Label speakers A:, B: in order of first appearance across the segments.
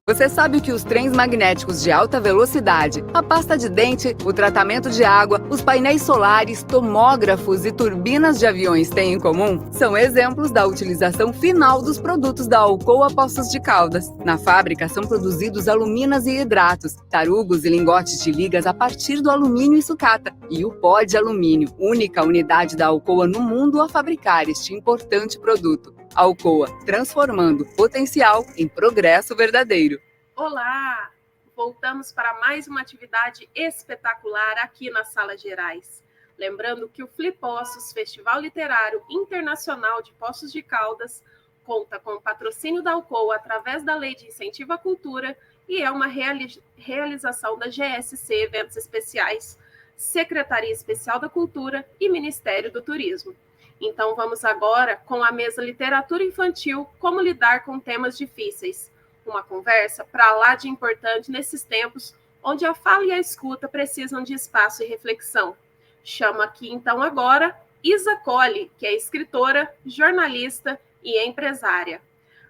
A: Você sabe que os trens magnéticos de alta velocidade, a pasta de dente, o tratamento de água, os painéis solares, tomógrafos e turbinas de aviões têm em comum? São exemplos da utilização final dos produtos da Alcoa Poços de Caldas. Na fábrica são produzidos aluminas e hidratos, tarugos e lingotes de ligas a partir do alumínio e sucata, e o pó de alumínio, única unidade da Alcoa no mundo a fabricar este importante produto. Alcoa, transformando potencial em progresso verdadeiro.
B: Olá! Voltamos para mais uma atividade espetacular aqui na Sala Gerais. Lembrando que o Flipossos, Festival Literário Internacional de Poços de Caldas, conta com o patrocínio da Alcoa através da Lei de Incentivo à Cultura e é uma realização da GSC Eventos Especiais, Secretaria Especial da Cultura e Ministério do Turismo. Então vamos agora com a mesa Literatura Infantil, como lidar com temas difíceis. Uma conversa para lá de importante nesses tempos onde a fala e a escuta precisam de espaço e reflexão. Chamo aqui então agora Isa Colli, que é escritora, jornalista e empresária.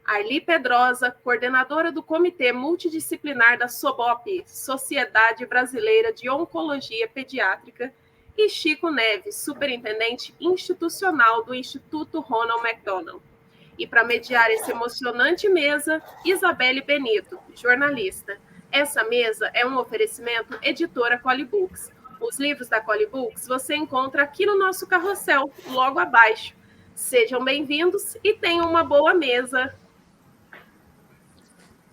B: Arli Pedrosa, coordenadora do Comitê Multidisciplinar da SOBOP, Sociedade Brasileira de Oncologia Pediátrica, e Chico Neves, superintendente institucional do Instituto Ronald McDonald. E para mediar essa emocionante mesa, Isabelle Benito, jornalista. Essa mesa é um oferecimento editora Colli Books. Os livros da Colli Books você encontra aqui no nosso carrossel, logo abaixo. Sejam bem-vindos e tenham uma boa mesa.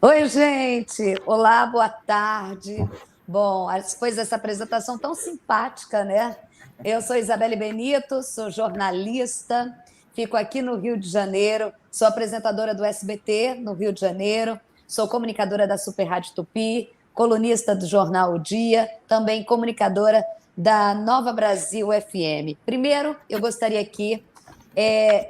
C: Oi, gente! Olá, boa tarde. Bom, depois dessa apresentação tão simpática, né? Eu sou Isabelle Benito, sou jornalista, fico aqui no Rio de Janeiro, sou apresentadora do SBT no Rio de Janeiro, sou comunicadora da Super Rádio Tupi, colunista do jornal O Dia, também comunicadora da Nova Brasil FM. Primeiro, eu gostaria aqui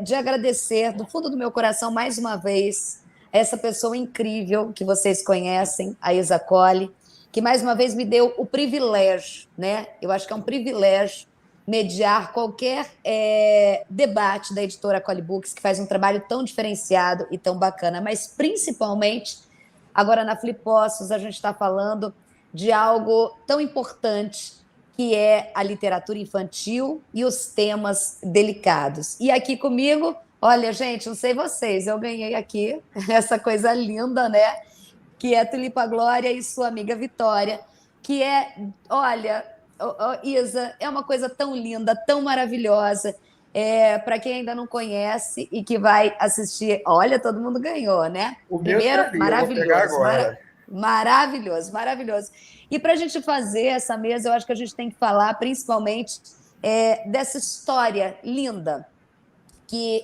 C: de agradecer do fundo do meu coração mais uma vez essa pessoa incrível que vocês conhecem, a Isa Colli, que mais uma vez me deu o privilégio, né? Eu acho que é um privilégio mediar qualquer debate da editora Colli Books, que faz um trabalho tão diferenciado e tão bacana, mas principalmente, agora na Flipossos, a gente está falando de algo tão importante, que é a literatura infantil e os temas delicados. E aqui comigo, olha, gente, não sei vocês, eu ganhei aqui essa coisa linda, né? Que é Tulipa Glória e sua amiga Vitória, que olha, Isa, é uma coisa tão linda, tão maravilhosa, para quem ainda não conhece e que vai assistir. Olha, todo mundo ganhou, né?
D: O
C: primeiro,
D: meu
C: maravilhoso,
D: maravilhoso,
C: maravilhoso. E para a gente fazer essa mesa, eu acho que a gente tem que falar principalmente dessa história linda, que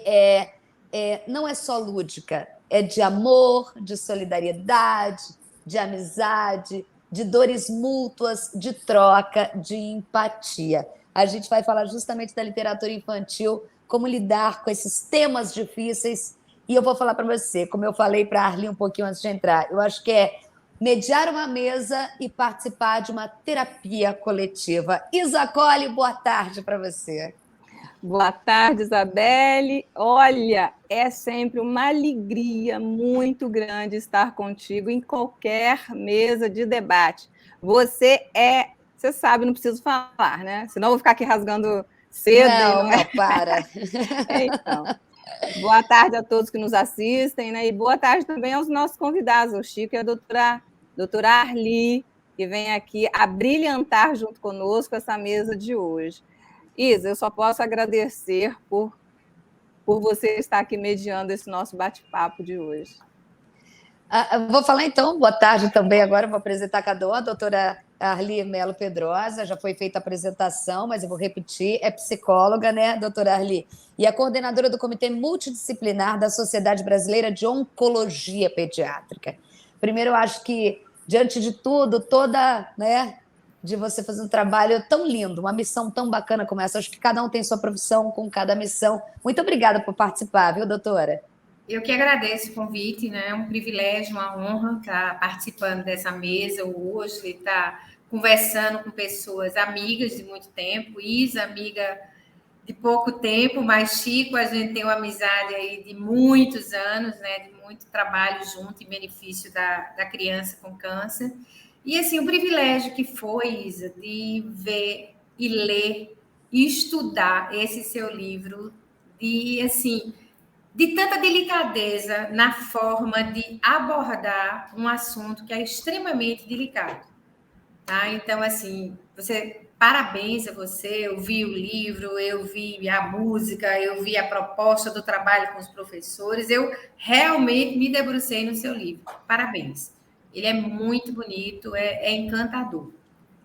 C: não é só lúdica, é de amor, de solidariedade, de amizade, de dores mútuas, de troca, de empatia. A gente vai falar justamente da literatura infantil, como lidar com esses temas difíceis. E eu vou falar para você, como eu falei para a Arli um pouquinho antes de entrar, eu acho que é mediar uma mesa e participar de uma terapia coletiva. Isa Colli, boa tarde para você.
E: Boa tarde, Isabelle. Olha, é sempre uma alegria muito grande estar contigo em qualquer mesa de debate. Você sabe, não preciso falar, né? Senão eu vou ficar aqui rasgando cedo.
C: Não, para.
E: Então, boa tarde a todos que nos assistem, né? E boa tarde também aos nossos convidados, o Chico e a doutora Arli, que vem aqui abrilhantar junto conosco essa mesa de hoje. Isa, eu só posso agradecer por você estar aqui mediando esse nosso bate-papo de hoje.
C: Vou falar então, boa tarde também agora, vou apresentar cada uma, a doutora Arli Melo Pedrosa, já foi feita a apresentação, mas eu vou repetir, é psicóloga, né, doutora Arli? E a coordenadora do Comitê Multidisciplinar da Sociedade Brasileira de Oncologia Pediátrica. Primeiro, eu acho que, diante de tudo, de você fazer um trabalho tão lindo, uma missão tão bacana como essa. Acho que cada um tem sua profissão com cada missão. Muito obrigada por participar, viu, doutora?
F: Eu que agradeço o convite, né? É um privilégio, uma honra estar participando dessa mesa hoje, estar conversando com pessoas amigas de muito tempo. Isa, amiga de pouco tempo, mas Chico, a gente tem uma amizade aí de muitos anos, né? De muito trabalho junto em benefício da criança com câncer. E, assim, o privilégio que foi, Isa, de ver e ler e estudar esse seu livro, de, assim, de tanta delicadeza na forma de abordar um assunto que é extremamente delicado. Tá? Então, assim, parabéns a você. Eu vi o livro, eu vi a música, eu vi a proposta do trabalho com os professores. Eu realmente me debrucei no seu livro. Parabéns. Ele é muito bonito, é encantador.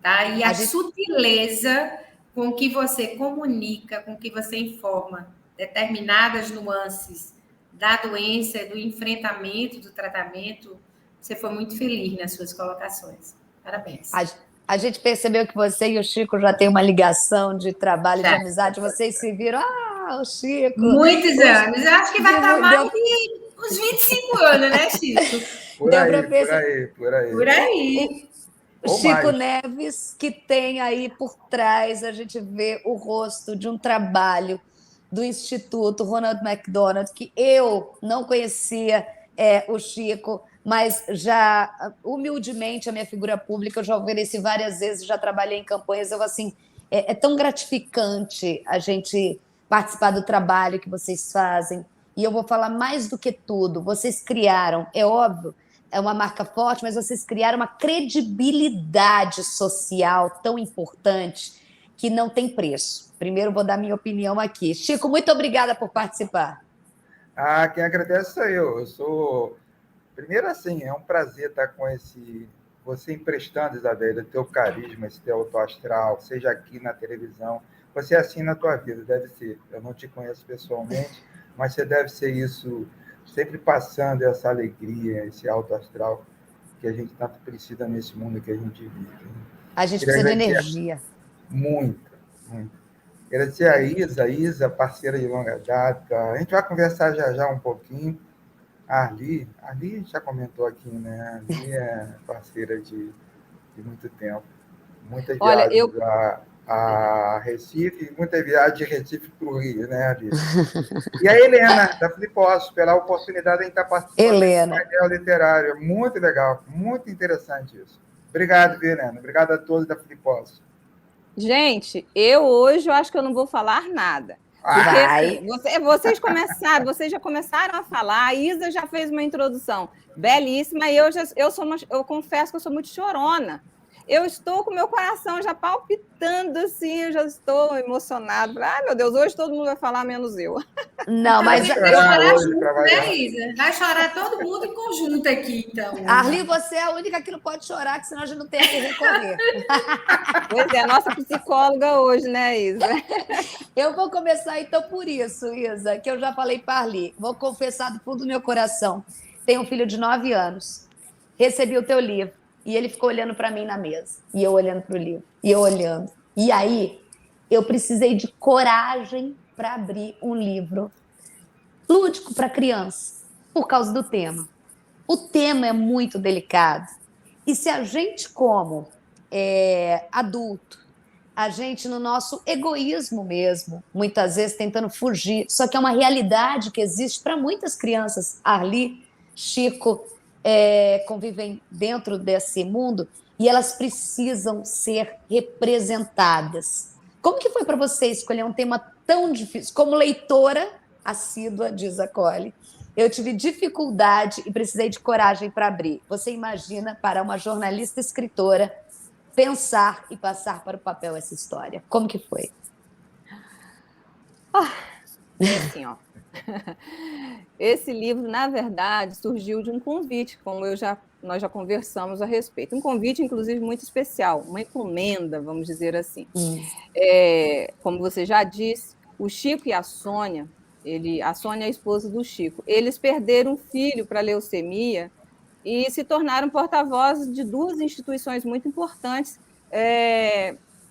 F: Tá? E a sutileza com que você comunica, com que você informa determinadas nuances da doença, do enfrentamento, do tratamento, você foi muito feliz nas suas colocações. Parabéns.
C: A gente percebeu que você e o Chico já têm uma ligação de trabalho, de
F: Já.
C: amizade. Vocês se viram, o Chico.
F: Muitos anos. Eu acho que vai estar mais de uns 25 anos, né, Chico?
C: Por aí.
F: Por aí.
C: O Chico Neves, que tem aí por trás, a gente vê o rosto de um trabalho do Instituto Ronald McDonald, que eu não conhecia o Chico, mas já, humildemente, a minha figura pública, eu já ofereci várias vezes, já trabalhei em campanhas, eu assim, é tão gratificante a gente participar do trabalho que vocês fazem, e eu vou falar mais do que tudo, vocês criaram, é óbvio, é uma marca forte, mas vocês criaram uma credibilidade social tão importante que não tem preço. Primeiro vou dar minha opinião aqui. Chico, muito obrigada por participar.
G: Quem agradece sou eu. Primeiro, assim, é um prazer estar com você emprestando, Isabela, o teu carisma, esse teu alto astral, seja aqui na televisão. Você é assim na tua vida, deve ser. Eu não te conheço pessoalmente, mas você deve ser isso, sempre passando essa alegria, esse alto astral que a gente tanto precisa nesse mundo que a gente vive.
C: A gente precisa de energia.
G: Muito. Agradecer a Isa, parceira de longa data. A gente vai conversar já um pouquinho. A Arli já comentou aqui, né? A Arli é parceira de muito tempo. Muitas viagens a Recife, e muitas viagens de Recife para o Rio, né, Arli? E a Helena, da Fliposso, pela oportunidade de a gente estar participando do painel literário. Muito legal, muito interessante isso. Obrigado, Helena. Obrigado a todos da Fliposso.
E: Gente, hoje eu acho que eu não vou falar nada. Porque vocês já começaram a falar, a Isa já fez uma introdução belíssima, e eu confesso que eu sou muito chorona. Eu estou com meu coração já palpitando, assim, eu já estou emocionada. Ai, meu Deus, hoje todo mundo vai falar, menos eu.
C: Não, mas...
F: Vai chorar junto, né, Isa? Vai chorar todo mundo em conjunto aqui, então.
C: Arli, você é a única que não pode chorar, que senão a gente não tem a que recorrer.
E: Pois é, a nossa psicóloga hoje, né, Isa?
C: Eu vou começar, então, por isso, Isa, que eu já falei para a Arli. Vou confessar do fundo do meu coração. Tenho um filho de 9 anos. Recebi o teu livro. E ele ficou olhando para mim na mesa. E eu olhando para o livro. E eu olhando. E aí, eu precisei de coragem para abrir um livro lúdico para criança, por causa do tema. O tema é muito delicado. E se a gente, como adulto, a gente, no nosso egoísmo mesmo, muitas vezes tentando fugir, só que é uma realidade que existe para muitas crianças. Arli, Chico... convivem dentro desse mundo e elas precisam ser representadas. Como que foi para você escolher um tema tão difícil? Como leitora assídua, diz a Cole, eu tive dificuldade e precisei de coragem para abrir. Você imagina, para uma jornalista escritora, pensar e passar para o papel essa história? Como que foi?
E: Assim, ó. Esse livro, na verdade, surgiu de um convite, como nós já conversamos a respeito. Um convite, inclusive, muito especial, uma encomenda, vamos dizer assim. Como você já disse, o Chico e a Sônia, a Sônia é a esposa do Chico, eles perderam um filho para leucemia e se tornaram porta-vozes de 2 instituições muito importantes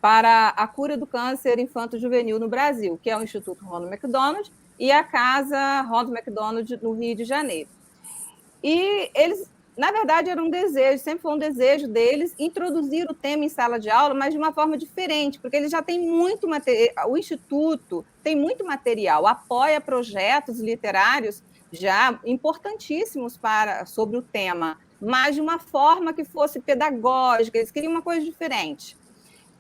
E: para a cura do câncer infanto-juvenil no Brasil, que é o Instituto Ronald McDonald e a Casa Ronald McDonald, no Rio de Janeiro. E eles, na verdade, era um desejo, sempre foi um desejo deles introduzir o tema em sala de aula, mas de uma forma diferente, porque eles já têm muito material, o Instituto tem muito material, apoia projetos literários já importantíssimos sobre o tema, mas de uma forma que fosse pedagógica, eles queriam uma coisa diferente.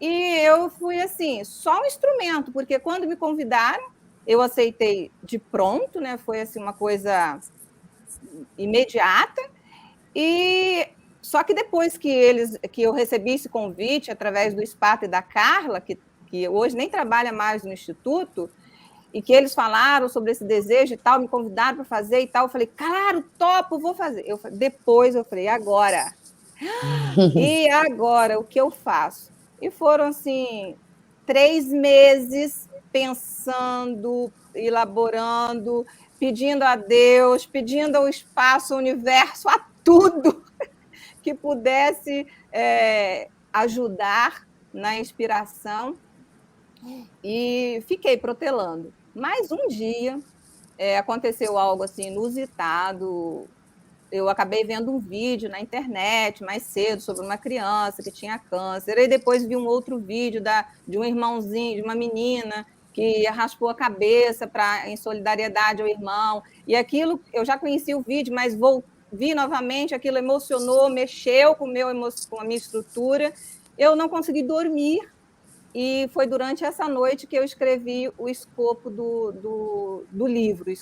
E: E eu fui assim, só um instrumento, porque quando me convidaram, eu aceitei de pronto, né? Foi assim uma coisa imediata. E só que depois que eu recebi esse convite através do Esparta e da Carla, que hoje nem trabalha mais no Instituto, e que eles falaram sobre esse desejo e tal, me convidaram para fazer e tal, eu falei, claro, topo, vou fazer. Depois eu falei, agora? E agora, o que eu faço? E foram, assim, 3 meses pensando, elaborando, pedindo a Deus, pedindo ao espaço, ao universo, a tudo que pudesse ajudar na inspiração, e fiquei protelando. Mas um dia aconteceu algo assim inusitado. Eu acabei vendo um vídeo na internet mais cedo sobre uma criança que tinha câncer, e depois vi um outro vídeo de um irmãozinho, de uma menina que raspou a cabeça em solidariedade ao irmão, e aquilo, eu já conhecia o vídeo, mas vi novamente, aquilo emocionou, mexeu com a minha estrutura, eu não consegui dormir, e foi durante essa noite que eu escrevi o escopo do livro,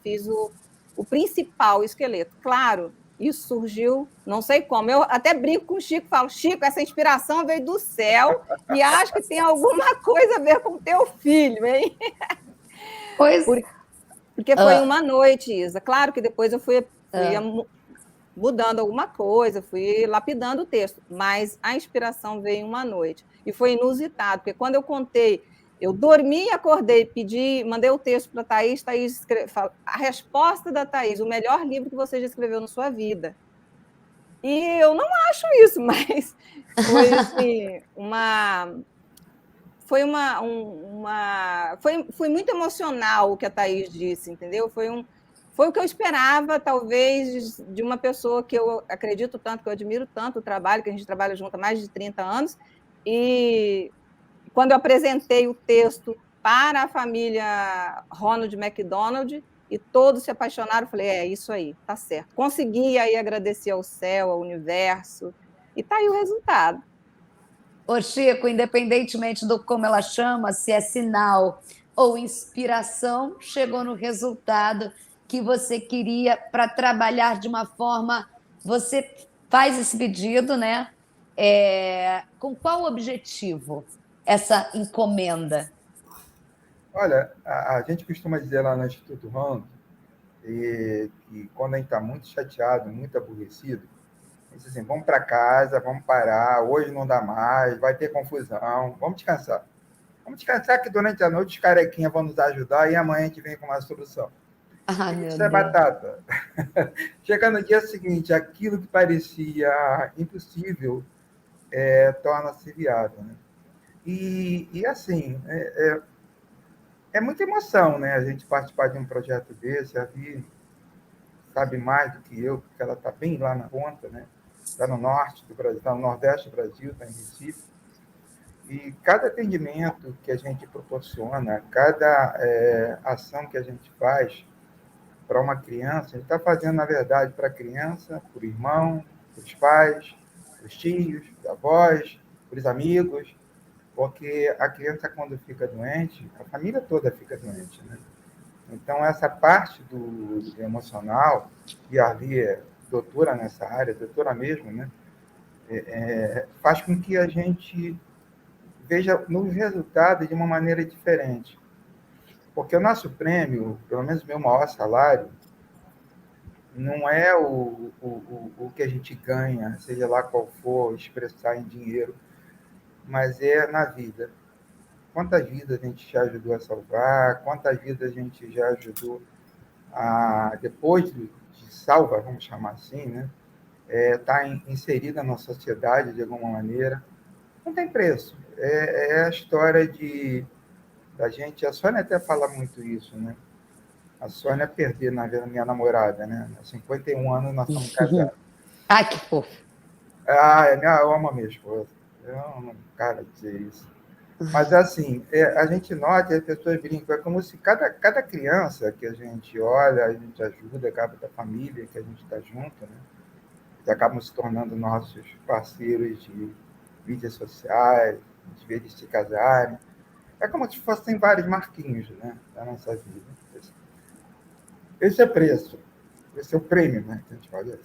E: fiz o principal, o esqueleto. Claro, isso surgiu, não sei como. Eu até brinco com o Chico, falo, Chico, essa inspiração veio do céu e acho que tem alguma coisa a ver com o teu filho, hein?
C: Pois...
E: Porque foi uma noite, Isa. Claro que depois eu fui mudando alguma coisa, fui lapidando o texto, mas a inspiração veio em uma noite. E foi inusitado, porque quando eu contei, eu dormi, acordei, mandei o texto para a Thaís a resposta da Thaís, o melhor livro que você já escreveu na sua vida. E eu não acho isso, mas foi assim, foi muito emocional o que a Thaís disse, entendeu? Foi o que eu esperava, talvez, de uma pessoa que eu acredito tanto, que eu admiro tanto o trabalho, que a gente trabalha junto há mais de 30 anos, e quando eu apresentei o texto para a família Ronald McDonald, e todos se apaixonaram, eu falei, isso aí, tá certo. Consegui aí agradecer ao céu, ao universo, e tá aí o resultado.
C: Ô, Chico, independentemente do como ela chama, se é sinal ou inspiração, chegou no resultado que você queria para trabalhar de uma forma... Você faz esse pedido, né? Com qual objetivo essa encomenda?
G: Olha, a gente costuma dizer lá no Instituto Ronald que quando a gente está muito chateado, muito aborrecido, a gente diz assim, vamos para casa, vamos parar, hoje não dá mais, vai ter confusão, vamos descansar. Vamos descansar que durante a noite os carequinhas vão nos ajudar e amanhã a gente vem com uma solução. Isso é batata. Chega no dia seguinte, aquilo que parecia impossível torna-se viável. Né? E assim, é muita emoção, né? A gente participar de um projeto desse. A Vi sabe mais do que eu, porque ela está bem lá na ponta, né? Está no norte do Brasil, está no nordeste do Brasil, está em Recife. E cada atendimento que a gente proporciona, cada ação que a gente faz para uma criança, a gente está fazendo, na verdade, para a criança, para o irmão, para os pais, para os tios, para os avós, para os amigos, porque a criança, quando fica doente, a família toda fica doente, né? Então, essa parte do emocional, e a Ali é doutora nessa área, doutora mesmo, né? Faz com que a gente veja nos resultados de uma maneira diferente. Porque o nosso prêmio, pelo menos o meu maior salário, não é o que a gente ganha, seja lá qual for, expressar em dinheiro, mas é na vida. Quantas vidas a gente já ajudou a salvar, quantas vidas a gente já ajudou a, depois de salva, vamos chamar assim, né? Tá inserida na sociedade de alguma maneira. Não tem preço. É a história da gente, a Sônia até fala muito isso, né? A Sônia perdi, na verdade, minha namorada, né? Há 51 anos nós estamos casados.
C: Ai, que fofo.
G: Eu amo a minha esposa. Eu não quero dizer isso. Mas, assim, a gente nota, as pessoas brincam, é como se cada criança que a gente olha, a gente ajuda, acaba da família que a gente está junto, né? Eles acabam se tornando nossos parceiros de mídias sociais, de vez de se casarem. É como se fossem vários marquinhos, né, da nossa vida. Esse é o preço. Esse é o prêmio, né, que a gente fala.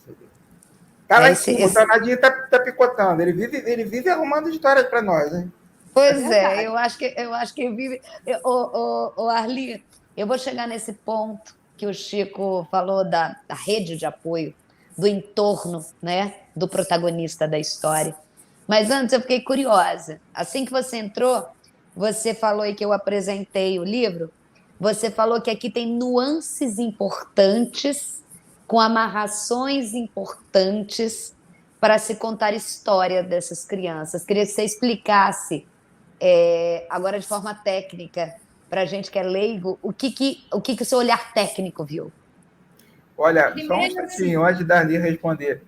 G: Tá lá em cima, o danadinho tá picotando. Ele vive arrumando histórias para nós, hein?
C: Pois é, eu acho que vive. Arli, eu vou chegar nesse ponto que o Chico falou da rede de apoio, do entorno, né, do protagonista da história. Mas antes eu fiquei curiosa. Assim que você entrou, você falou aí que eu apresentei o livro, você falou que aqui tem nuances importantes, com amarrações importantes para se contar a história dessas crianças. Queria que você explicasse, agora de forma técnica, para a gente que é leigo, o que o seu olhar técnico viu?
G: Olha, só um instantinho, antes da Arli responder.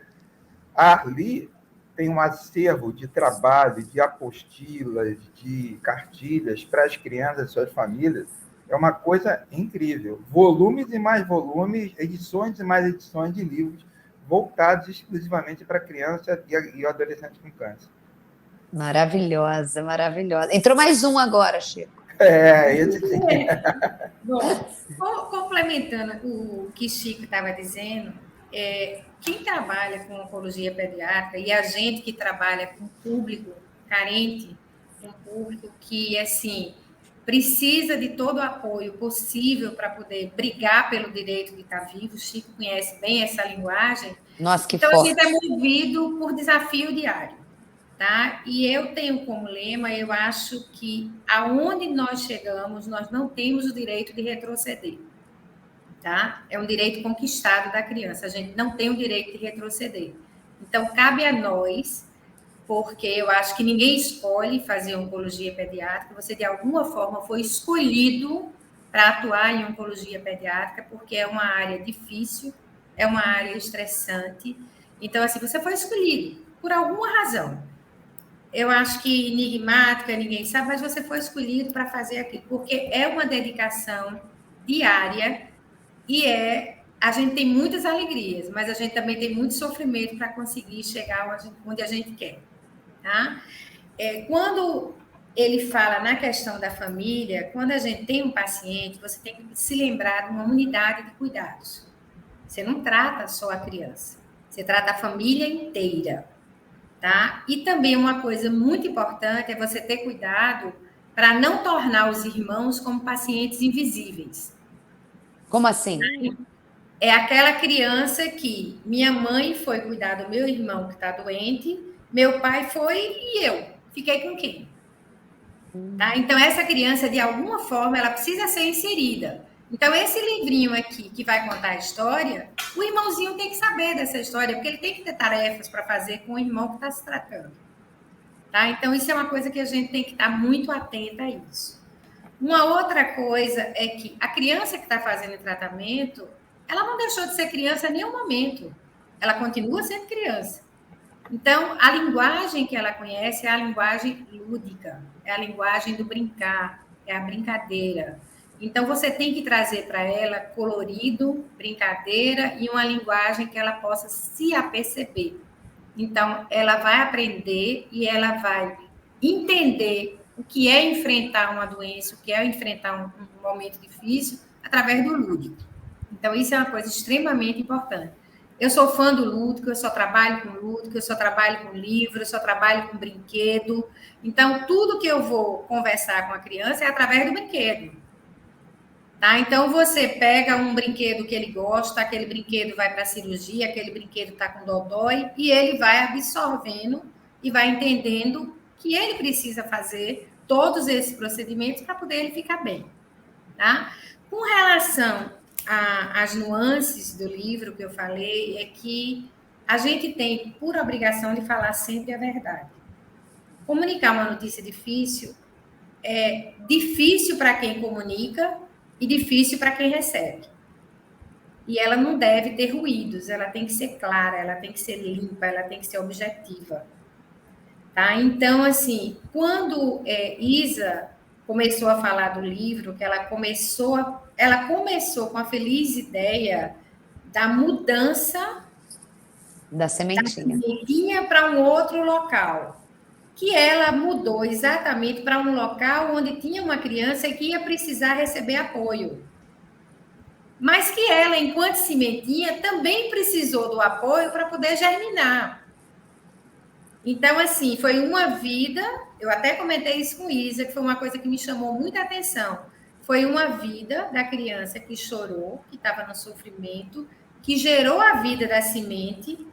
G: A Arli tem um acervo de trabalho, de apostilas, de cartilhas para as crianças e suas famílias. É uma coisa incrível. Volumes e mais volumes, edições e mais edições de livros voltados exclusivamente para criança e adolescente com câncer.
C: Maravilhosa, maravilhosa. Entrou mais um agora, Chico.
G: Esse sim.
F: Bom, complementando o que Chico estava dizendo, quem trabalha com oncologia pediátrica e a gente que trabalha com público carente, um público que, assim, precisa de todo o apoio possível para poder brigar pelo direito de estar vivo. O Chico conhece bem essa linguagem.
C: Nossa, que
F: então,
C: forte.
F: a gente é movido por desafio diário. Tá? E eu tenho como lema, eu acho que aonde nós chegamos, nós não temos o direito de retroceder. Tá? É um direito conquistado da criança, a gente não tem o direito de retroceder. Então, cabe a nós, porque eu acho que ninguém escolhe fazer oncologia pediátrica, você de alguma forma foi escolhido para atuar em oncologia pediátrica, porque é uma área difícil, é uma área estressante. Então, assim, você foi escolhido por alguma razão. Eu acho que enigmática, ninguém sabe, mas você foi escolhido para fazer aquilo, porque é uma dedicação diária e a gente tem muitas alegrias, mas a gente também tem muito sofrimento para conseguir chegar onde a gente quer. Tá? Quando ele fala na questão da família, quando a gente tem um paciente, você tem que se lembrar de uma unidade de cuidados. Você não trata só a criança, você trata a família inteira. Tá? E também uma coisa muito importante é você ter cuidado para não tornar os irmãos como pacientes invisíveis.
C: Como assim?
F: É aquela criança que minha mãe foi cuidar do meu irmão que está doente, meu pai foi e eu fiquei com quem? Tá? Então, essa criança, de alguma forma, ela precisa ser inserida. Então, esse livrinho aqui, que vai contar a história, o irmãozinho tem que saber dessa história, porque ele tem que ter tarefas para fazer com o irmão que está se tratando. Tá? Então, isso é uma coisa que a gente tem que estar muito atenta a isso. Uma outra coisa é que a criança que está fazendo o tratamento, ela não deixou de ser criança em nenhum momento. Ela continua sendo criança. Então, a linguagem que ela conhece é a linguagem lúdica, é a linguagem do brincar, é a brincadeira. Então, você tem que trazer para ela colorido, brincadeira e uma linguagem que ela possa se aperceber. Então, ela vai aprender e ela vai entender o que é enfrentar uma doença, o que é enfrentar um momento difícil, através do lúdico. Então, isso é uma coisa extremamente importante. Eu sou fã do lúdico, eu só trabalho com lúdico, eu só trabalho com livro, eu só trabalho com brinquedo. Então, tudo que eu vou conversar com a criança é através do brinquedo. Tá? Então, você pega um brinquedo que ele gosta, aquele brinquedo vai para a cirurgia, aquele brinquedo está com dodói, e ele vai absorvendo e vai entendendo que ele precisa fazer todos esses procedimentos para poder ele ficar bem. Tá? Com relação às nuances do livro que eu falei, é que a gente tem por obrigação de falar sempre a verdade. Comunicar uma notícia difícil é difícil para quem comunica e difícil para quem recebe. e ela não deve ter ruídos, ela tem que ser clara, ela tem que ser limpa, ela tem que ser objetiva. Tá? Então, assim, quando Isa começou a falar do livro, que ela começou com a feliz ideia da mudança
C: da sementinha
F: para um outro local, que ela mudou exatamente para um local onde tinha uma criança que ia precisar receber apoio. Mas que ela, enquanto sementinha, também precisou do apoio para poder germinar. Então, assim, foi uma vida, eu até comentei isso com Isa, que foi uma coisa que me chamou muita atenção. Foi uma vida da criança que chorou, que estava no sofrimento, que gerou a vida da semente,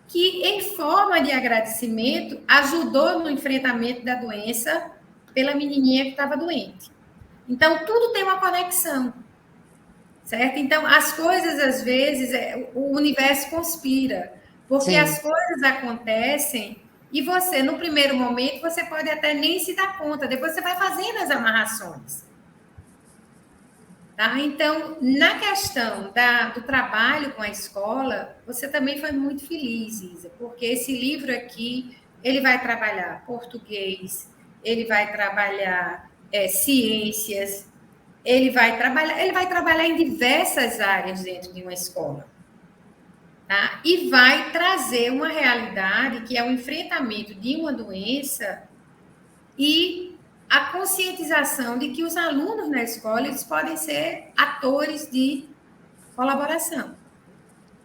F: que, em forma de agradecimento, ajudou no enfrentamento da doença pela menininha que estava doente. Então, tudo tem uma conexão, certo? Então, as coisas, às vezes, o universo conspira, porque
C: Sim.
F: as coisas acontecem e você, no primeiro momento, você pode até nem se dar conta, depois você vai fazendo as amarrações. Tá? Então, na questão do trabalho com a escola, você também foi muito feliz, Isa, porque esse livro aqui, ele vai trabalhar português, ele vai trabalhar ciências, ele vai trabalhar em diversas áreas dentro de uma escola. Tá? E vai trazer uma realidade que é o enfrentamento de uma doença e a conscientização de que os alunos na escola eles podem ser atores de colaboração.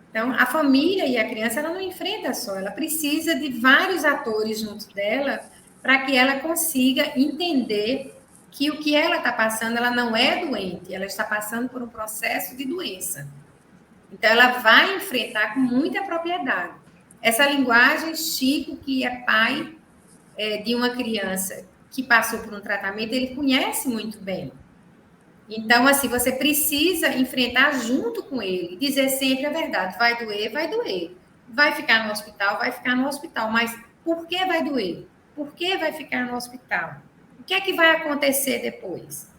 F: Então, a família e a criança ela não enfrenta só, ela precisa de vários atores junto dela para que ela consiga entender que o que ela está passando, ela não é doente, ela está passando por um processo de doença. Então, ela vai enfrentar com muita propriedade. Essa linguagem, Chico, que é pai de uma criança que passou por um tratamento, ele conhece muito bem. Então, assim, você precisa enfrentar junto com ele, dizer sempre a verdade. Vai doer, vai doer. Vai ficar no hospital, vai ficar no hospital. Mas por que vai doer? Por que vai ficar no hospital? O que é que vai acontecer depois?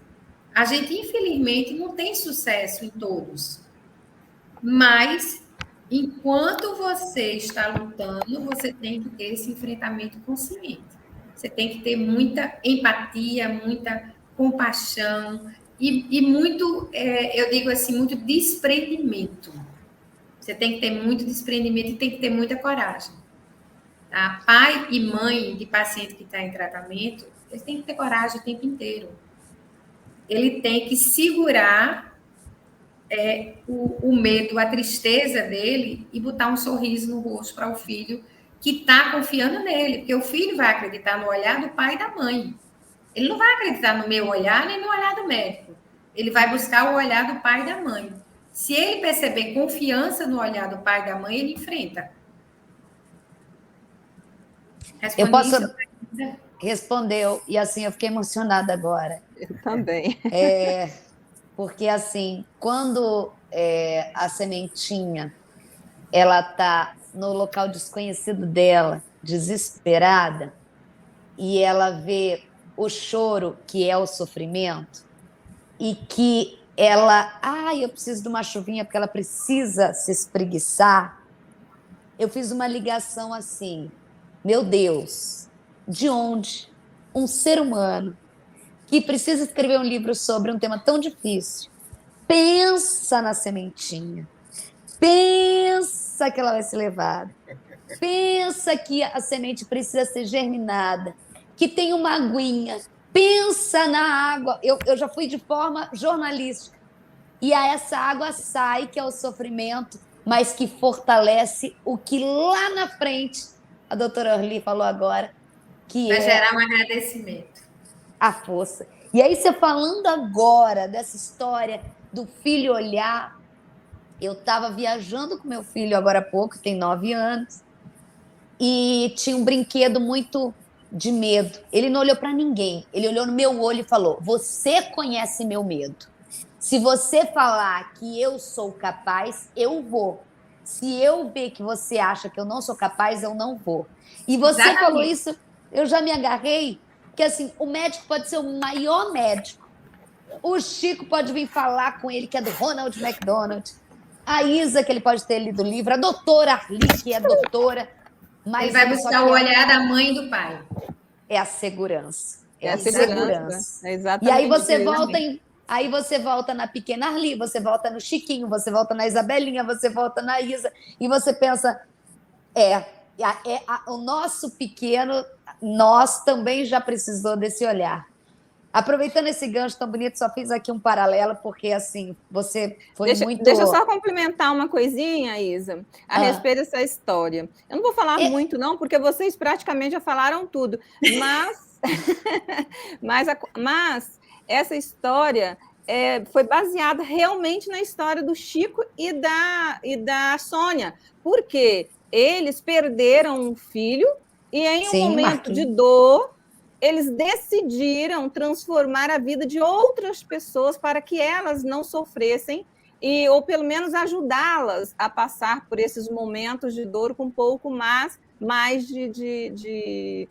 F: A gente, infelizmente, não tem sucesso em todos. Mas, enquanto você está lutando, você tem que ter esse enfrentamento consciente. Você tem que ter muita empatia, muita compaixão e muito, eu digo assim, muito desprendimento. Você tem que ter muito desprendimento e tem que ter muita coragem. Tá? Pai e mãe de paciente que está em tratamento, eles têm que ter coragem o tempo inteiro. Ele tem que segurar o medo, a tristeza dele e botar um sorriso no rosto para o filho que está confiando nele, porque o filho vai acreditar no olhar do pai e da mãe. Ele não vai acreditar no meu olhar nem no olhar do médico. Ele vai buscar o olhar do pai e da mãe. Se ele perceber confiança no olhar do pai e da mãe, ele enfrenta.
C: Eu posso responder, e assim, eu fiquei emocionada agora.
E: Eu também.
C: Porque, assim, quando a sementinha ela está no local desconhecido dela, desesperada, e ela vê o choro, que é o sofrimento, e que ela, eu preciso de uma chuvinha porque ela precisa se espreguiçar, eu fiz uma ligação assim, meu Deus, de onde um ser humano que precisa escrever um livro sobre um tema tão difícil, pensa na sementinha, pensa que ela vai ser levada, pensa que a semente precisa ser germinada, que tem uma aguinha, pensa na água. Eu já fui de forma jornalística. E essa água sai, que é o sofrimento, mas que fortalece o que lá na frente, a doutora Arli falou agora, que
F: vai gerar um agradecimento.
C: A força. E aí, você falando agora dessa história do filho olhar, eu estava viajando com meu filho agora há pouco, tem 9 anos, e tinha um brinquedo muito de medo. Ele não olhou para ninguém, ele olhou no meu olho e falou: você conhece meu medo. Se você falar que eu sou capaz, eu vou. Se eu ver que você acha que eu não sou capaz, eu não vou. E você
F: Exatamente.
C: Falou isso, eu já me agarrei, que assim, o médico pode ser o maior médico. O Chico pode vir falar com ele, que é do Ronald McDonald. A Isa, que ele pode ter lido o livro, a doutora Arli, que é doutora, mas
F: ele vai
C: só
F: buscar o olhar da mãe e do pai.
C: é a segurança. É a
E: segurança.
C: segurança.
E: É exatamente
C: E aí você
E: isso.
C: volta aí você volta na pequena Arli, você volta no Chiquinho, você volta na Isabelinha, você volta na Isa, e você pensa, o nosso pequeno, nós também já precisou desse olhar. Aproveitando esse gancho tão bonito, só fiz aqui um paralelo, porque assim, você foi muito.
E: Deixa eu só complementar uma coisinha, Isa, a respeito dessa história. Eu não vou falar muito, não, porque vocês praticamente já falaram tudo, mas essa história foi baseada realmente na história do Chico e da Sônia, porque eles perderam um filho e em um momento de dor eles decidiram transformar a vida de outras pessoas para que elas não sofressem ou pelo menos ajudá-las a passar por esses momentos de dor com um pouco mais de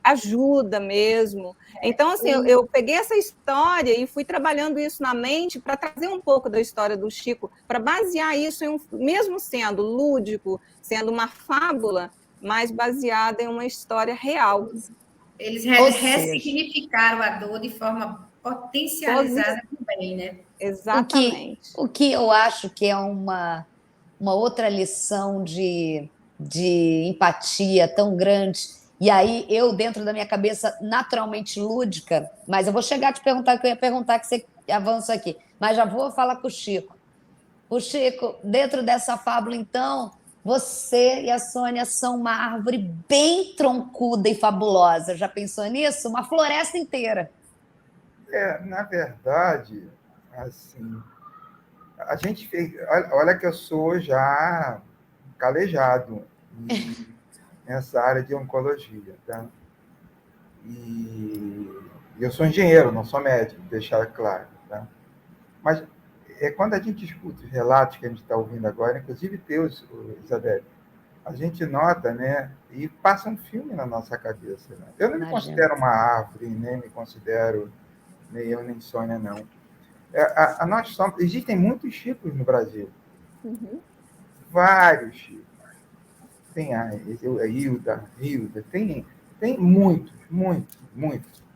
E: ajuda mesmo. Então, assim, eu peguei essa história e fui trabalhando isso na mente para trazer um pouco da história do Chico, para basear isso mesmo sendo lúdico, sendo uma fábula, mas baseada em uma história real.
F: Eles ressignificaram a dor de forma potencializada também, né?
E: Exatamente.
C: O que eu acho que é uma outra lição de empatia tão grande. E aí, eu, dentro da minha cabeça naturalmente lúdica, mas eu vou chegar a te perguntar o que eu ia perguntar, que você avança aqui. Mas já vou falar com o Chico. O Chico, dentro dessa fábula, então, você e a Sônia são uma árvore bem troncuda e fabulosa. Já pensou nisso? Uma floresta inteira.
G: Na verdade, assim, a gente fez. Olha que eu sou já calejado nessa área de oncologia, tá? E eu sou engenheiro, não sou médico, deixar claro, tá? Mas quando a gente escuta os relatos que a gente está ouvindo agora, inclusive teus, Isabel, a gente nota, né? E passa um filme na nossa cabeça. Né? Eu não me considero uma árvore, nem me considero, nem eu, nem Sônia, não. Nós somos, existem muitos Chicos no Brasil. Vários Chicos. Tem a Hilda, tem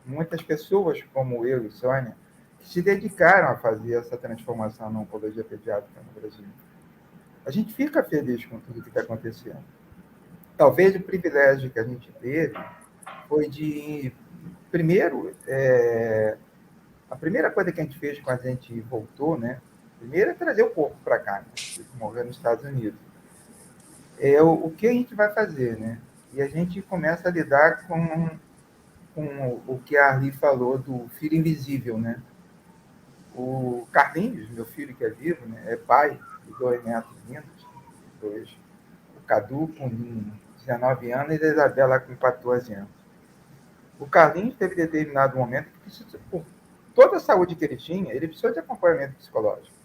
G: muitas pessoas como eu e Sônia que se dedicaram a fazer essa transformação na oncologia pediátrica no Brasil. A gente fica feliz com tudo que está acontecendo. Talvez o privilégio que a gente teve foi de, primeiro, a primeira coisa que a gente fez quando a gente voltou, né? Primeiro é trazer o corpo para cá, né? Morrer nos Estados Unidos. O que a gente vai fazer, né? E a gente começa a lidar com o que a Arli falou do filho invisível, né? O Carlinhos, meu filho que é vivo, né? É pai de 2 netos lindos, o Cadu com 19 anos e a Isabela com 14 anos. O Carlinhos teve determinado momento que precisou, por toda a saúde que ele tinha, ele precisou de acompanhamento psicológico.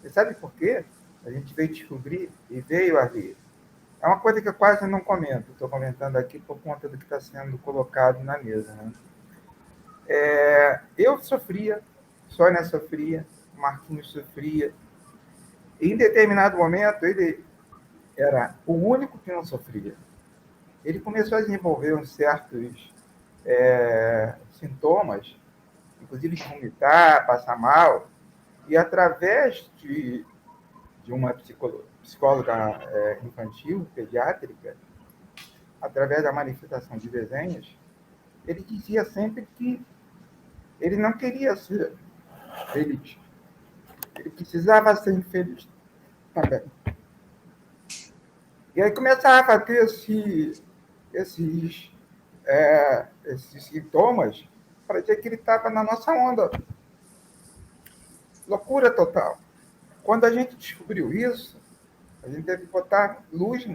G: Você sabe por quê? A gente veio descobrir e veio a ver. É uma coisa que eu quase não comento. Estou comentando aqui por conta do que está sendo colocado na mesa. Né? Eu sofria, Sônia sofria, Marquinhos sofria. E, em determinado momento, ele era o único que não sofria. Ele começou a desenvolver uns certos sintomas, inclusive de vomitar, passar mal, e através de uma psicóloga infantil, pediátrica, através da manifestação de desenhos, ele dizia sempre que ele não queria ser feliz. Ele precisava ser infeliz também. E aí começava a ter esses sintomas para dizer que ele estava na nossa onda. Loucura total. Quando a gente descobriu isso, a gente teve que botar luz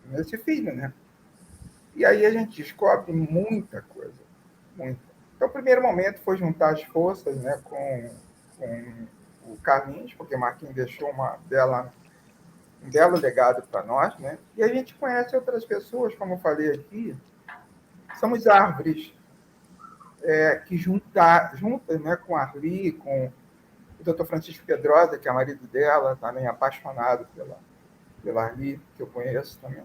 G: nesse filho, né? E aí a gente descobre muita coisa, muita. Então, o primeiro momento foi juntar as forças, né, com o Carlinhos, porque o Marquinhos deixou um belo legado para nós, né? E a gente conhece outras pessoas, como eu falei aqui, somos árvores que juntas, né, com a Arli, com o doutor Francisco Pedrosa, que é marido dela, também apaixonado pela Arli, que eu conheço também.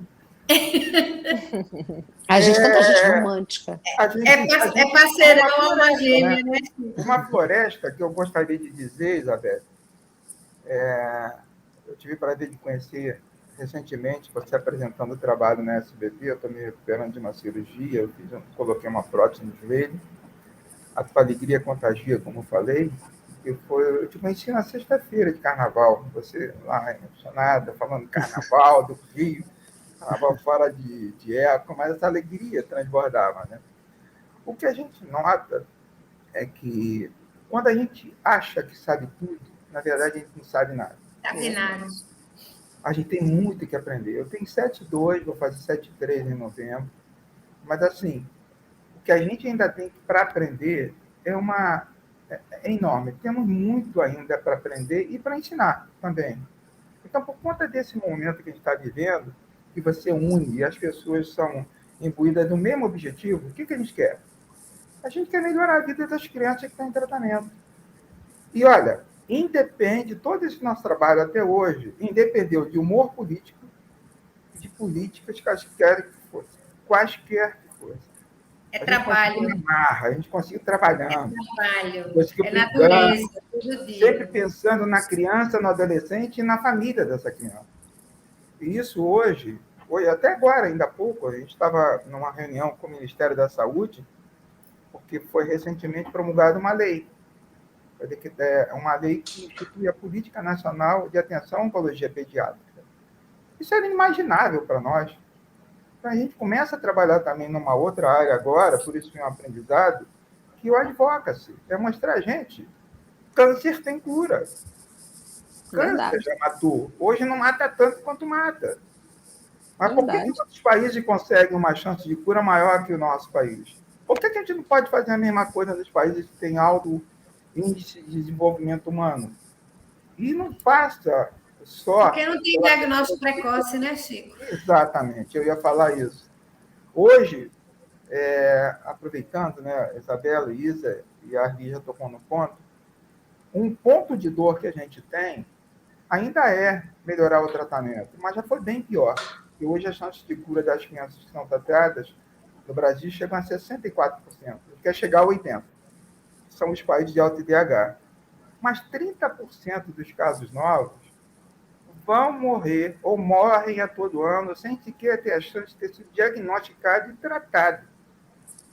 C: A gente, tanta gente romântica.
F: É parceirão, alma gêmea, né?
G: Uma floresta que eu gostaria de dizer, Isabel, eu tive o prazer de conhecer recentemente, você apresentando o trabalho na SBT, eu estou me recuperando de uma cirurgia, eu coloquei uma prótese no joelho, a tua alegria contagia, como eu falei, eu te conheci na sexta-feira de carnaval, você lá emocionada, falando de carnaval, do Rio, carnaval fora de época, mas essa alegria transbordava, né? O que a gente nota é que quando a gente acha que sabe tudo, na verdade a gente não sabe nada.
F: Sabe nada.
G: A gente tem muito que aprender. Eu tenho 7,2, vou fazer 7,3 em novembro, mas assim, o que a gente ainda tem para aprender é enorme. Temos muito ainda para aprender e para ensinar também. Então, por conta desse momento que a gente está vivendo, que você une e as pessoas são imbuídas do mesmo objetivo, o que a gente quer? A gente quer melhorar a vida das crianças que estão em tratamento. E, olha, independe, todo esse nosso trabalho até hoje, independeu de humor político, de políticas quaisquer que fossem.
F: É trabalho.
G: A gente conseguiu trabalhando.
F: É trabalho. É natureza, todo dia.
G: Sempre pensando na criança, no adolescente e na família dessa criança. E isso hoje, até agora, ainda há pouco, a gente estava numa reunião com o Ministério da Saúde, porque foi recentemente promulgada uma lei. Uma lei que institui a Política Nacional de Atenção à Oncologia Pediátrica. Isso era inimaginável para nós. Então, a gente começa a trabalhar também numa outra área agora, por isso é um aprendizado, que o advocacy é mostrar a gente câncer tem cura. Câncer já matou. Hoje não mata tanto quanto mata. Mas por que outros países conseguem uma chance de cura maior que o nosso país? Por que a gente não pode fazer a mesma coisa nos países que têm alto índice de desenvolvimento humano? E não faça só...
F: Porque não tem diagnóstico precoce, né, Chico?
G: Exatamente, eu ia falar isso. Hoje, aproveitando, né, Isabela, Isa e a Arli já tocou no ponto, um ponto de dor que a gente tem ainda é melhorar o tratamento, mas já foi bem pior. E hoje as chances de cura das crianças que são tratadas no Brasil chegam a 64%, quer chegar a 80%. São os países de alto IDH. Mas 30% dos casos novos vão morrer ou morrem a todo ano sem sequer ter a chance de ter sido diagnosticado e tratado.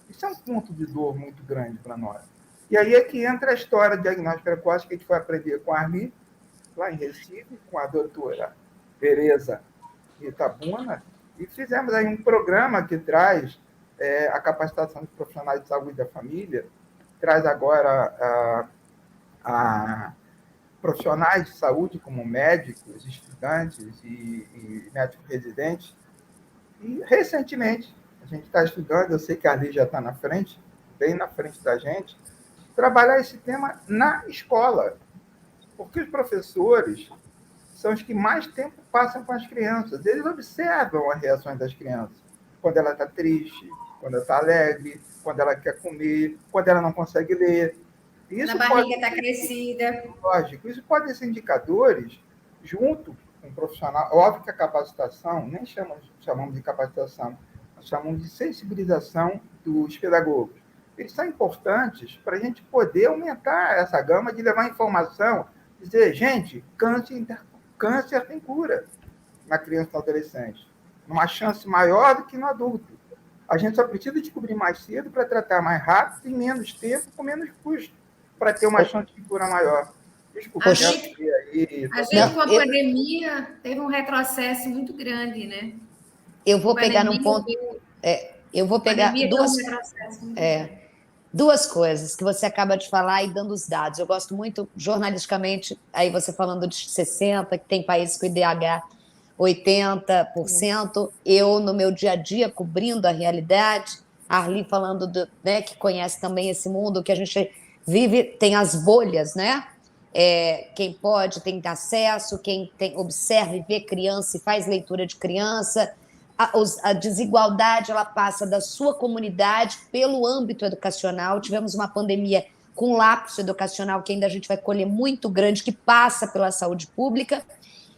G: Isso é um ponto de dor muito grande para nós. E aí é que entra a história de diagnóstico precoce que a gente foi aprender com a Arli, lá em Recife, com a doutora Tereza Itabuna, e fizemos aí um programa que traz a capacitação dos profissionais de saúde da família, traz agora profissionais de saúde como médicos, estudantes e médicos residentes. E, recentemente, a gente está estudando, eu sei que a Arli já está na frente, bem na frente da gente, trabalhar esse tema na escola. Porque os professores são os que mais tempo passam com as crianças. Eles observam as reações das crianças. Quando ela está triste, quando ela está alegre, quando ela quer comer, quando ela não consegue ler.
F: Isso a barriga está crescida.
G: Lógico. Isso pode ser indicadores, junto com o profissional. Óbvio que a capacitação, nem chamamos de capacitação, nós chamamos de sensibilização dos pedagogos. Eles são importantes para a gente poder aumentar essa gama de levar informação, dizer, gente, câncer tem cura na criança e no adolescente. Uma chance maior do que no adulto. A gente só precisa descobrir mais cedo para tratar mais rápido, em menos tempo, com menos custo, para ter uma chance de cura maior. Desculpa,
F: a gente com a pandemia teve um retrocesso muito grande, né?
C: Eu vou pegar num ponto... eu vou pegar duas coisas que você acaba de falar e dando os dados. Eu gosto muito, jornalisticamente, aí você falando de 60%, que tem países com IDH 80%. Eu, no meu dia a dia, cobrindo a realidade, a Arli falando, que conhece também esse mundo, que a gente vive, tem as bolhas, né? Quem pode tem acesso, quem observa e vê criança e faz leitura de criança. A desigualdade ela passa da sua comunidade pelo âmbito educacional. Tivemos uma pandemia com lapso educacional que ainda a gente vai colher muito grande, que passa pela saúde pública.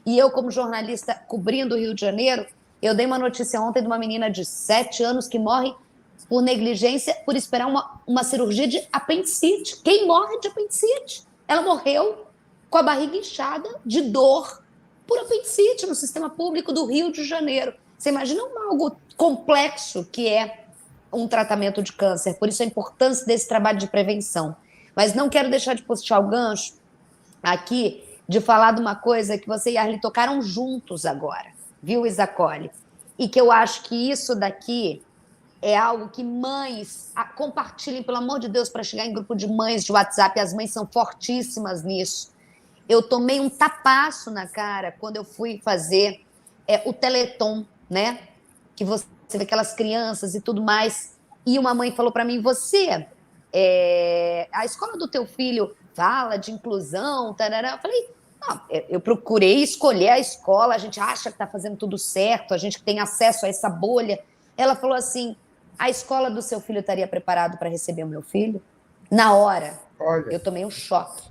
C: E eu, como jornalista cobrindo o Rio de Janeiro, eu dei uma notícia ontem de uma menina de 7 anos que morre por negligência, por esperar uma cirurgia de apendicite. Quem morre de apendicite? Ela morreu com a barriga inchada de dor por apendicite no sistema público do Rio de Janeiro. Você imagina algo complexo que é um tratamento de câncer, por isso a importância desse trabalho de prevenção. Mas não quero deixar de puxar o gancho aqui de falar de uma coisa que você e a Arli tocaram juntos agora, viu, Isacoli? E que eu acho que isso daqui é algo que mães compartilhem, pelo amor de Deus, para chegar em grupo de mães de WhatsApp, as mães são fortíssimas nisso. Eu tomei um tapaço na cara quando eu fui fazer o Teleton, né? Que você vê aquelas crianças e tudo mais. E uma mãe falou para mim, a escola do teu filho fala de inclusão, tarará. Eu falei, não, eu procurei escolher a escola, a gente acha que está fazendo tudo certo, a gente tem acesso a essa bolha. Ela falou assim, a escola do seu filho estaria preparado para receber o meu filho? Na hora,
G: Olha.
C: Eu tomei um choque.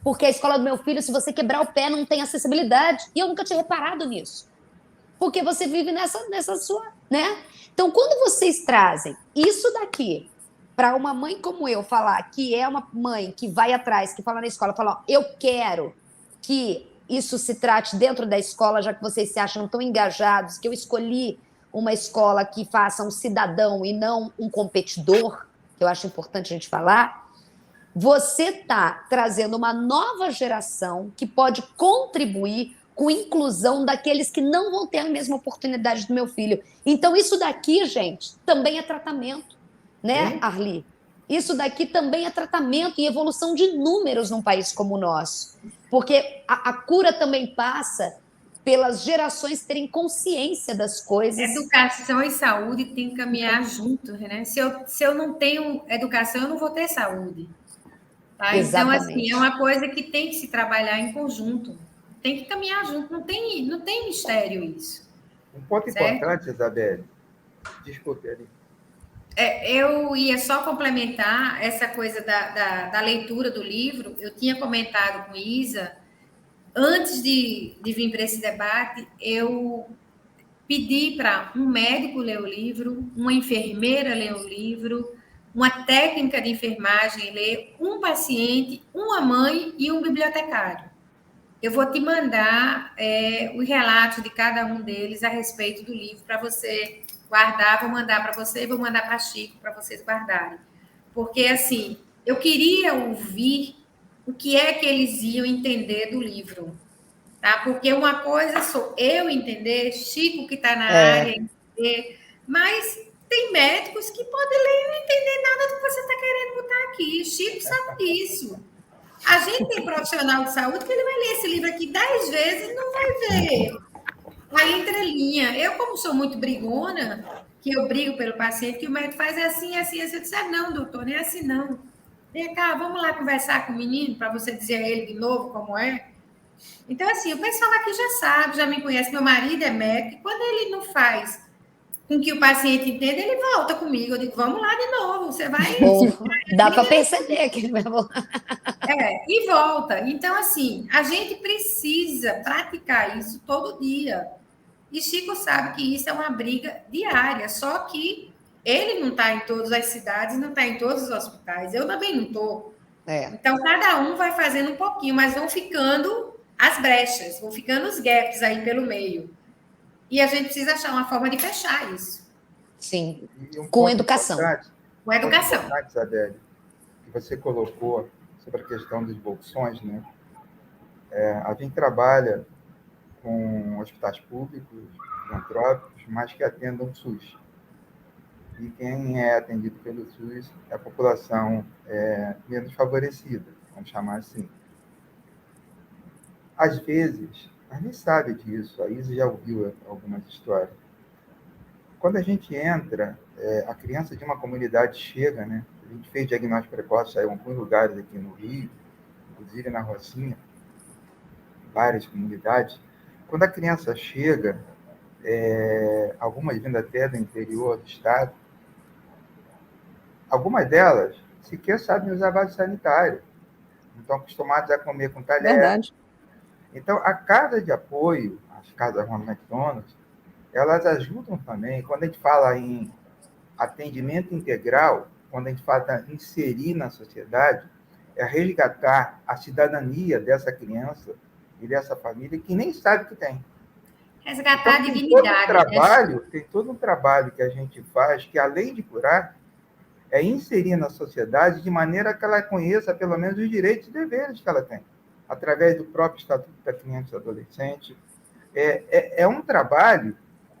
C: Porque a escola do meu filho, se você quebrar o pé, não tem acessibilidade. E eu nunca tinha reparado nisso. Porque você vive nessa sua, né? Então, quando vocês trazem isso daqui para uma mãe como eu falar, que é uma mãe que vai atrás, que fala na escola, fala, ó, eu quero que isso se trate dentro da escola, já que vocês se acham tão engajados, que eu escolhi uma escola que faça um cidadão e não um competidor, que eu acho importante a gente falar, você está trazendo uma nova geração que pode contribuir com a inclusão daqueles que não vão ter a mesma oportunidade do meu filho. Então, isso daqui, gente, também é tratamento, né, Arli? Isso daqui também é tratamento e evolução de números num país como o nosso. Porque a cura também passa pelas gerações terem consciência das coisas.
F: Educação e saúde tem que caminhar juntos, né? Se eu não tenho educação, eu não vou ter saúde. Tá? Então, assim, é uma coisa que tem que se trabalhar em conjunto. Tem que caminhar junto, não tem mistério isso.
G: Um ponto
F: certo?
G: Importante, Isabelle, desculpe, ali.
F: Eu ia só complementar essa coisa da leitura do livro. Eu tinha comentado com Isa, antes de vir para esse debate, eu pedi para um médico ler o livro, uma enfermeira ler o livro, uma técnica de enfermagem ler, um paciente, uma mãe e um bibliotecário. Eu vou te mandar os relatos de cada um deles a respeito do livro para você guardar. Vou mandar para você e vou mandar para Chico para vocês guardarem. Porque, assim, eu queria ouvir o que é que eles iam entender do livro. Tá? Porque uma coisa sou eu entender, Chico que está na área entender, mas tem médicos que podem ler e não entender nada do que você está querendo botar aqui. Chico sabe disso. A gente tem profissional de saúde que ele vai ler esse livro aqui 10 vezes e não vai ver a entrelinha. Eu, como sou muito brigona, que eu brigo pelo paciente, que o médico faz assim, assim, assim. Eu disse, não, doutor, não é assim, não. Vem cá, vamos lá conversar com o menino para você dizer a ele de novo como é. Então, assim, o pessoal aqui já sabe, já me conhece. Meu marido é médico, e quando ele não faz com que o paciente entenda, ele volta comigo. Eu digo, vamos lá de novo, você vai...
C: Dá para perceber que ele vai voltar.
F: E volta. Então, assim, a gente precisa praticar isso todo dia. E Chico sabe que isso é uma briga diária, só que ele não está em todas as cidades, não está em todos os hospitais. Eu também não estou. Então, cada um vai fazendo um pouquinho, mas vão ficando as brechas, vão ficando os gaps aí pelo meio. E a gente precisa achar uma forma de fechar isso.
C: Sim, com educação.
F: Com educação.
G: Isabelle, que você colocou sobre a questão dos bolsões, né? A gente trabalha com hospitais públicos, filantrópicos, mas que atendam o SUS. E quem é atendido pelo SUS é a população menos favorecida, vamos chamar assim. Às vezes, a gente sabe disso, a Isa já ouviu algumas histórias. Quando a gente entra, a criança de uma comunidade chega, né? A gente fez diagnóstico precoce em alguns lugares aqui no Rio, inclusive na Rocinha, várias comunidades. Quando a criança chega, algumas vindo até do interior do estado, algumas delas sequer sabem usar vaso sanitário. Não estão acostumados a comer com talher.
E: Verdade.
G: Então, a casa de apoio, as casas Ronald McDonald, elas ajudam também, quando a gente fala em atendimento integral, quando a gente fala em inserir na sociedade, é resgatar a cidadania dessa criança e dessa família que nem sabe que tem.
F: Resgatar
G: Então,
F: a dignidade.
G: tem todo um trabalho que a gente faz que, além de curar, é inserir na sociedade de maneira que ela conheça, pelo menos, os direitos e deveres que ela tem, através do próprio Estatuto da Criança e do Adolescente. É um trabalho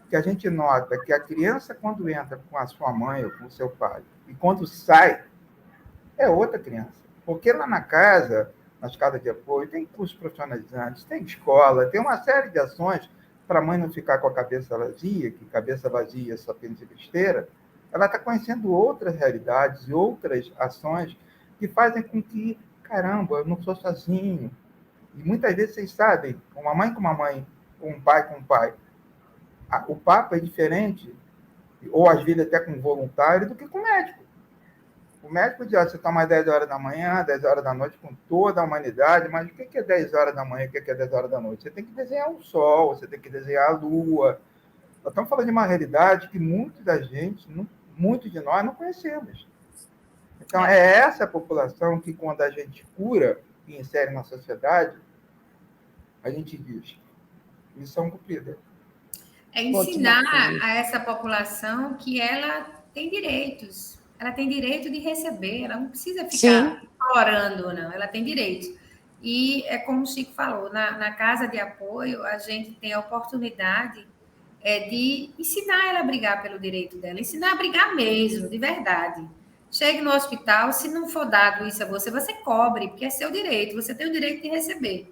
G: que a gente nota que a criança, quando entra com a sua mãe ou com o seu pai, e quando sai, é outra criança. Porque lá na casa, nas casas de apoio, tem cursos profissionalizantes, tem escola, tem uma série de ações para a mãe não ficar com a cabeça vazia, que cabeça vazia só pensa em besteira. Ela está conhecendo outras realidades e outras ações que fazem com que, caramba, eu não sou sozinho. E muitas vezes, vocês sabem, uma mãe com uma mãe, um pai com um pai, o papo é diferente, ou às vezes até com um voluntário, do que com o médico. O médico diz, você toma 10 horas da manhã, 10 horas da noite com toda a humanidade, mas o que é 10 horas da manhã, o que é 10 horas da noite? Você tem que desenhar o sol, você tem que desenhar a lua. Nós estamos falando de uma realidade que muitos de nós não conhecemos. Então, é essa população que, quando a gente cura e insere na sociedade, a gente diz, missão cumprida.
F: É ensinar a essa população que ela tem direitos. Ela tem direito de receber, ela não precisa ficar orando, não. Ela tem direitos. E é como o Chico falou, na casa de apoio, a gente tem a oportunidade de ensinar ela a brigar pelo direito dela, ensinar a brigar mesmo, de verdade. Chegue no hospital, se não for dado isso a você, você cobre, porque é seu direito, você tem o direito de receber.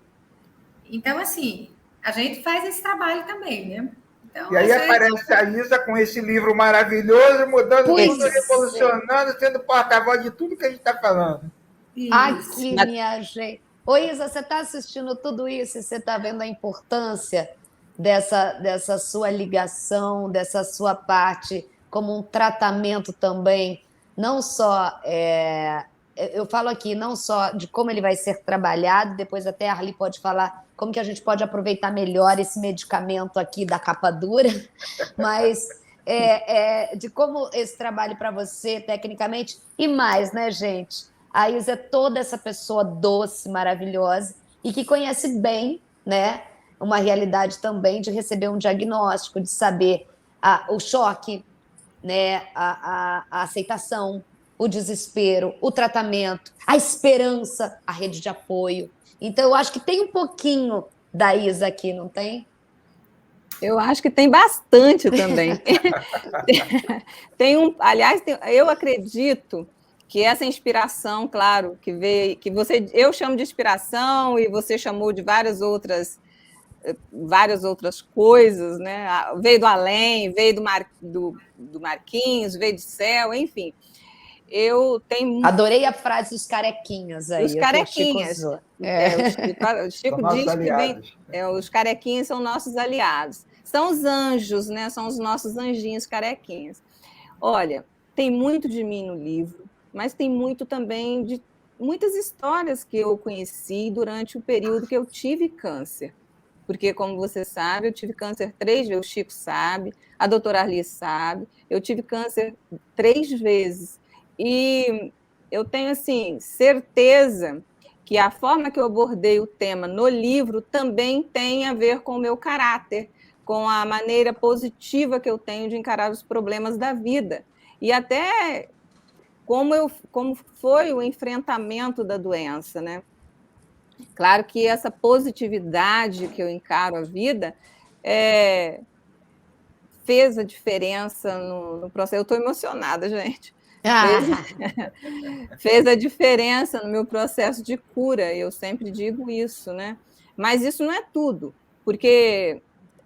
F: Então, assim, a gente faz esse trabalho também, né? Então,
G: e aí aparece a Isa com esse livro maravilhoso, mudando tudo, revolucionando, sendo porta-voz de tudo que a gente está falando.
C: Isso. Aqui, minha gente. Ô, Isa, você está assistindo tudo isso e você está vendo a importância dessa sua ligação, dessa sua parte como um tratamento também, não só... eu falo aqui não só de como ele vai ser trabalhado, depois até a Arli pode falar como que a gente pode aproveitar melhor esse medicamento aqui da capa dura, mas de como esse trabalho para você, tecnicamente, e mais, né, gente? A Isa é toda essa pessoa doce, maravilhosa, e que conhece bem, né, uma realidade também de receber um diagnóstico, de saber o choque, né, a aceitação, o desespero, o tratamento, a esperança, a rede de apoio. Então, eu acho que tem um pouquinho da Isa aqui, não tem?
E: Eu acho que tem bastante também. Aliás, eu acredito que essa inspiração, claro, que veio, eu chamo de inspiração e você chamou de várias outras coisas, né? Veio do além, veio do Marquinhos, veio do céu, enfim. Eu tenho...
C: Adorei a frase dos carequinhas aí.
E: Os carequinhas. O Chico diz que os carequinhas são nossos aliados. São os anjos, né? São os nossos anjinhos carequinhas. Olha, tem muito de mim no livro, mas tem muito também de muitas histórias que eu conheci durante o período que eu tive câncer. Porque, como você sabe, eu tive câncer 3 vezes, o Chico sabe, a doutora Arli sabe, eu tive câncer 3 vezes. E eu tenho, assim, certeza que a forma que eu abordei o tema no livro também tem a ver com o meu caráter, com a maneira positiva que eu tenho de encarar os problemas da vida. E até como foi o enfrentamento da doença, né? Claro que essa positividade que eu encaro a vida fez a diferença no processo. Eu estou emocionada, gente. Fez a diferença no meu processo de cura, eu sempre digo isso, né? Mas isso não é tudo, porque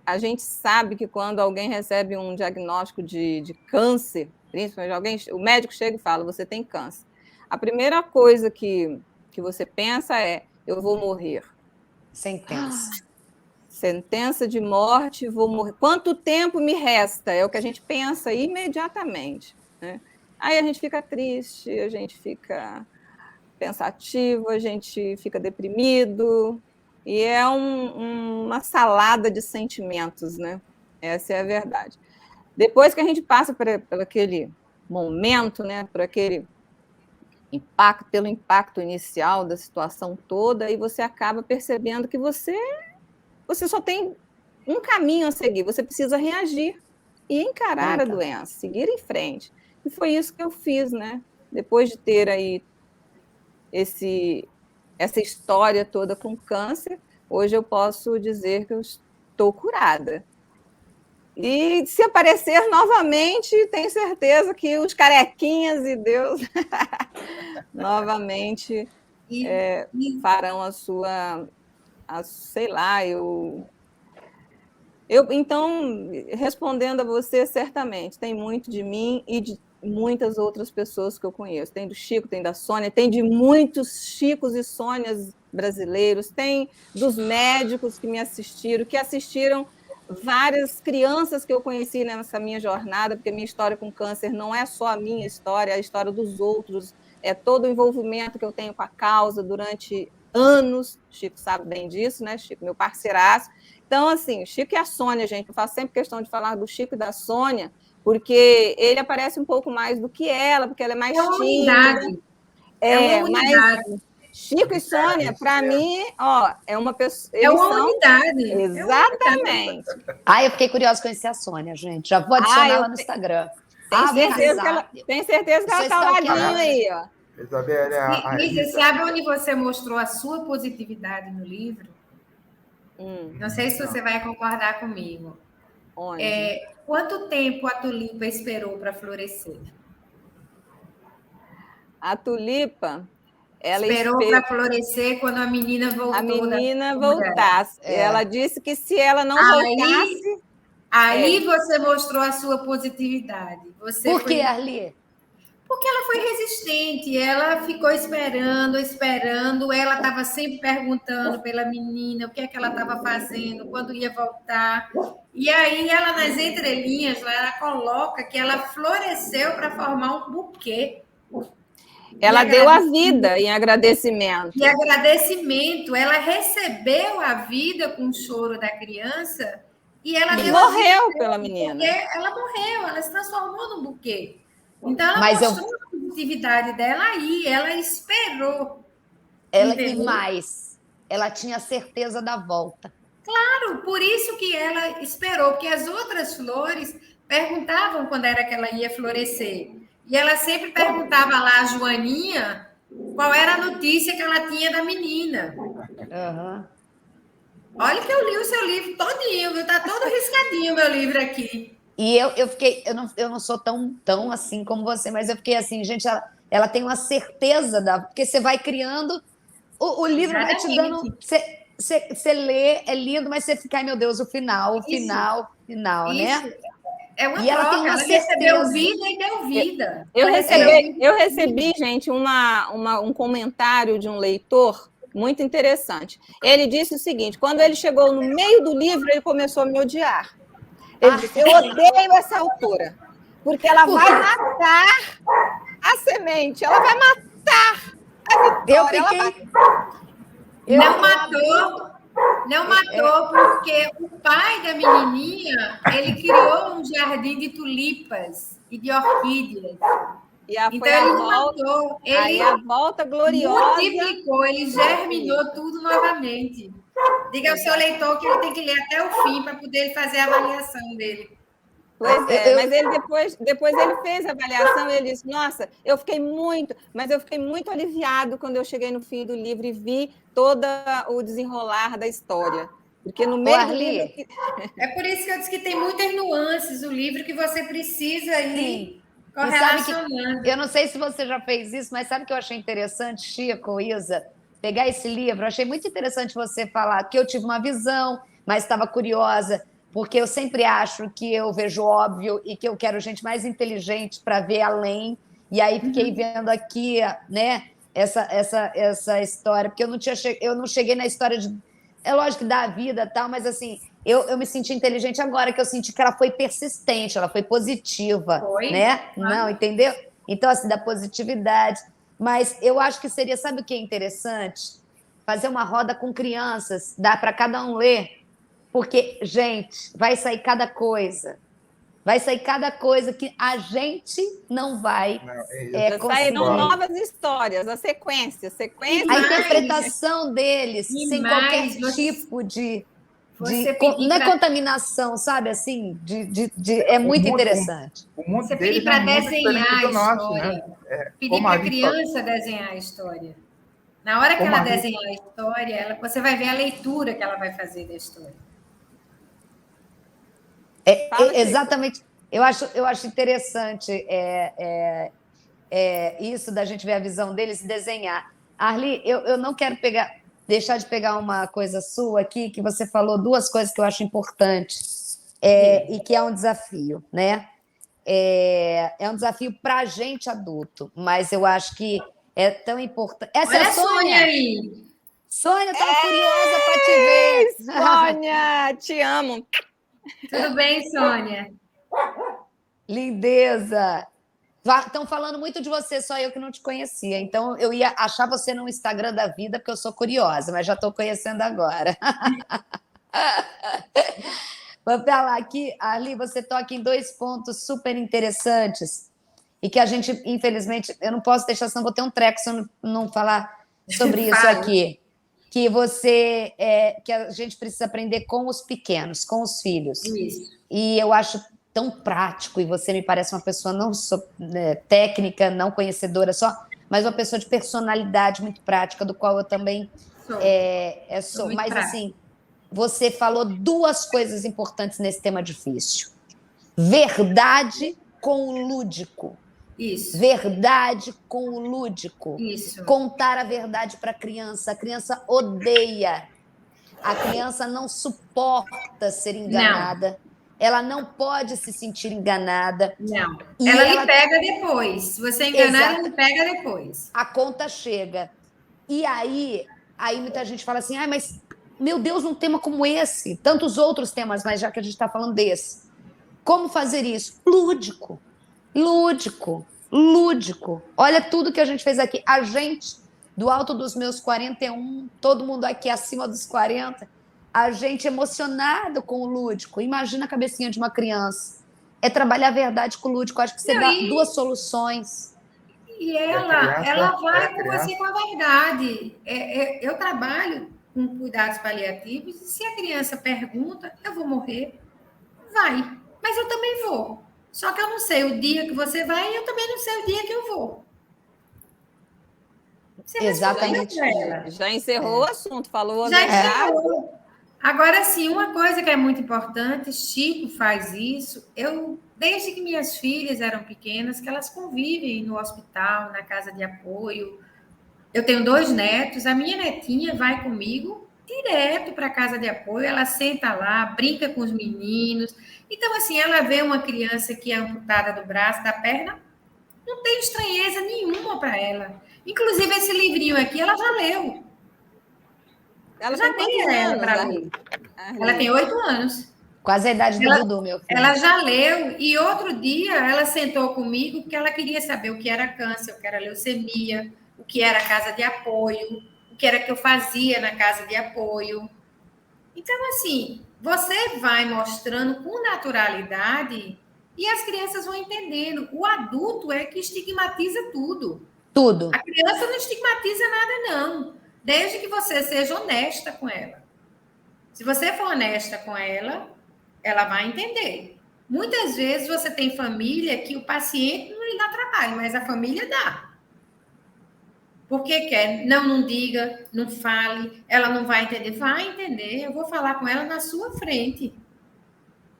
E: a gente sabe que quando alguém recebe um diagnóstico de câncer, principalmente o médico chega e fala, você tem câncer. A primeira coisa que você pensa é, eu vou morrer. Sentença de morte, vou morrer. Quanto tempo me resta? É o que a gente pensa imediatamente, né? Aí a gente fica triste, a gente fica pensativo, a gente fica deprimido, e é uma salada de sentimentos, né? Essa é a verdade. Depois que a gente passa por aquele momento, né, por aquele impacto, pelo impacto inicial da situação toda, e você acaba percebendo que você só tem um caminho a seguir, você precisa reagir e encarar a doença, seguir em frente. E foi isso que eu fiz, né? Depois de ter aí essa história toda com câncer, hoje eu posso dizer que eu estou curada. E se aparecer novamente, tenho certeza que os carequinhas e Deus novamente farão a sua, sei lá, então, respondendo a você, certamente, tem muito de mim e de muitas outras pessoas que eu conheço. Tem do Chico, tem da Sônia, tem de muitos Chicos e Sônias brasileiros, tem dos médicos que me assistiram, que assistiram várias crianças que eu conheci nessa minha jornada, porque a minha história com câncer não é só a minha história, é a história dos outros, é todo o envolvimento que eu tenho com a causa durante anos. Chico sabe bem disso, né, Chico? Meu parceiraço. Então, assim, o Chico e a Sônia, gente, eu faço sempre questão de falar do Chico e da Sônia, porque ele aparece um pouco mais do que ela, porque ela é mais tímida.
F: É uma unidade.
E: Mas Chico e Sônia, para mim, é uma pessoa...
F: É uma unidade.
E: Exatamente.
C: Eu fiquei curiosa de conhecer a Sônia, gente. Já vou adicionar ela no Instagram.
E: Tem certeza que ela está ao ladinho aí, ó.
F: Isabela, você sabe onde você mostrou a sua positividade no livro? Não sei se você vai concordar comigo.
E: Onde?
F: Quanto tempo a tulipa esperou para florescer?
E: A tulipa, ela
F: esperou para florescer quando a menina voltou.
E: A menina voltasse. Ela disse que se ela não voltasse...
F: Aí você mostrou a sua positividade.
C: Por que, Arli?
F: Porque ela foi resistente, ela ficou esperando, ela estava sempre perguntando pela menina o que é que ela estava fazendo, quando ia voltar. E aí ela, nas entrelinhas, ela coloca que ela floresceu para formar um buquê.
E: Ela deu a vida em agradecimento.
F: E agradecimento, ela recebeu a vida com o choro da criança e ela
E: morreu pela menina.
F: Ela morreu, ela se transformou num buquê. Então, ela mostrou a positividade dela aí, ela esperou.
C: E mais, ela tinha certeza da volta.
F: Claro, por isso que ela esperou, porque as outras flores perguntavam quando era que ela ia florescer. E ela sempre perguntava lá a Joaninha qual era a notícia que ela tinha da menina. Olha que eu li o seu livro todinho, viu? Tá todo riscadinho o meu livro aqui.
C: E eu fiquei, eu não sou tão assim como você, mas eu fiquei assim, gente, ela tem uma certeza porque você vai criando, o livro vai te dando, você lê, é lindo, mas você fica, ai meu Deus, o final, né?
F: É uma troca, ela recebeu vida e deu vida.
E: Eu recebi, gente, um comentário de um leitor muito interessante. Ele disse o seguinte, quando ele chegou no meio do livro, ele começou a me odiar. Ele disse, eu odeio essa autora, porque ela vai matar a semente, ela vai matar a vitória.
F: Não matou porque o pai da menininha, ele criou um jardim de tulipas e de orquídeas.
E: Então ele matou. Ele a volta gloriosa.
F: Multiplicou, ele germinou tudo novamente. Diga ao seu leitor que ele tem que ler até o fim para poder fazer a avaliação dele.
E: Pois é, mas ele depois ele fez a avaliação e ele disse, nossa, eu fiquei muito aliviado quando eu cheguei no fim do livro e vi todo o desenrolar da história. Porque no meio do livro...
F: É por isso que eu disse que tem muitas nuances o livro que você precisa ir correlacionando.
C: Eu não sei se você já fez isso, mas sabe o que eu achei interessante, Chico, Isa? Pegar esse livro, eu achei muito interessante você falar que eu tive uma visão, mas estava curiosa, porque eu sempre acho que eu vejo óbvio e que eu quero gente mais inteligente para ver além. E aí fiquei vendo aqui, né, essa história, porque eu não cheguei na história de... É lógico que dá a vida e tal, mas assim, eu me senti inteligente agora, que eu senti que ela foi persistente, ela foi positiva, né? Não, entendeu? Então, assim, da positividade. Mas eu acho que seria, sabe o que é interessante? Fazer uma roda com crianças, dá para cada um ler, porque, gente, vai sair cada coisa. Vai sair cada coisa que a gente não vai
E: Já sairão
C: conseguir.
E: novas histórias, a sequência.
C: A interpretação deles, sem qualquer tipo de não é contaminação, sabe? Assim, é muito interessante.
G: O mundo
F: Você
G: deles
F: pedir para
G: é muito
F: desenhar
G: diferente
F: a
G: do nosso,
F: história.
G: né?
F: Pedir para a criança desenhar a história. Na hora que ela desenhar a história, você vai ver a leitura que ela vai fazer da história.
C: Exatamente. Eu acho interessante isso da gente ver a visão deles e desenhar. Arli, eu não quero deixar de pegar uma coisa sua aqui, que você falou duas coisas que eu acho importantes e que é um desafio, né? É um desafio para a gente adulto, mas eu acho que é tão importante. Essa
F: Olha
C: é a Sônia
F: aí.
C: Sônia, estava curiosa para te ver.
E: Sônia, te amo.
F: Tudo bem, Sônia?
C: Lindeza. Estão falando muito de você, só eu que não te conhecia. Então, eu ia achar você no Instagram da vida, porque eu sou curiosa, mas já estou conhecendo agora. Vou falar aqui, Arli, você toca em dois pontos super interessantes e que a gente, infelizmente, eu não posso deixar, senão vou ter um treco se eu não falar sobre isso aqui. Que que a gente precisa aprender com os pequenos, com os filhos.
F: Isso.
C: E eu acho tão prático, e você me parece uma pessoa não só técnica, não conhecedora só, mas uma pessoa de personalidade muito prática, do qual eu também sou. Mas, prática. Assim, você falou duas coisas importantes nesse tema difícil. Verdade com o lúdico.
F: Isso.
C: Verdade com o lúdico.
F: Isso.
C: Contar a verdade para a criança. A criança odeia. A criança não suporta ser enganada. Não. Ela não pode se sentir enganada.
F: Não. Ela lhe pega depois. Se você enganar, ela lhe pega depois.
C: A conta chega. E aí muita gente fala assim, mas, meu Deus, um tema como esse, tantos outros temas, mas já que a gente está falando desse. Como fazer isso? Lúdico. Lúdico. Lúdico. Olha tudo que a gente fez aqui. A gente, do alto dos meus 41, todo mundo aqui acima dos 40, a gente emocionado com o lúdico. Imagina a cabecinha de uma criança. É trabalhar a verdade com o lúdico. Acho que você dá duas soluções.
F: E ela vai com você com a verdade. Eu trabalho com cuidados paliativos e se a criança pergunta, eu vou morrer? Vai. Mas eu também vou. Só que eu não sei o dia que você vai e eu também não sei o dia que eu vou.
C: Você exatamente.
E: Já encerrou o assunto, falou a
F: verdade. Encerrou. Agora, sim, uma coisa que é muito importante, Chico faz isso, desde que minhas filhas eram pequenas, que elas convivem no hospital, na casa de apoio. Eu tenho 2 netos, a minha netinha vai comigo direto para a casa de apoio, ela senta lá, brinca com os meninos. Então, assim, ela vê uma criança que é amputada do braço, da perna, não tem estranheza nenhuma para ela. Inclusive, esse livrinho aqui, ela já leu.
E: Ela já tem
F: anos para mim. Ela tem 8 anos.
C: Quase a idade do Dudu, meu filho.
F: Ela já leu, e outro dia ela sentou comigo porque ela queria saber o que era câncer, o que era leucemia, o que era casa de apoio, o que era que eu fazia na casa de apoio. Então, assim, você vai mostrando com naturalidade e as crianças vão entendendo. O adulto é que estigmatiza tudo.
C: Tudo.
F: A criança não estigmatiza nada, não. Desde que você seja honesta com ela. Se você for honesta com ela, ela vai entender. Muitas vezes você tem família que o paciente não lhe dá trabalho, mas a família dá. Porque quer, não diga, não fale, ela não vai entender. Vai entender, eu vou falar com ela na sua frente.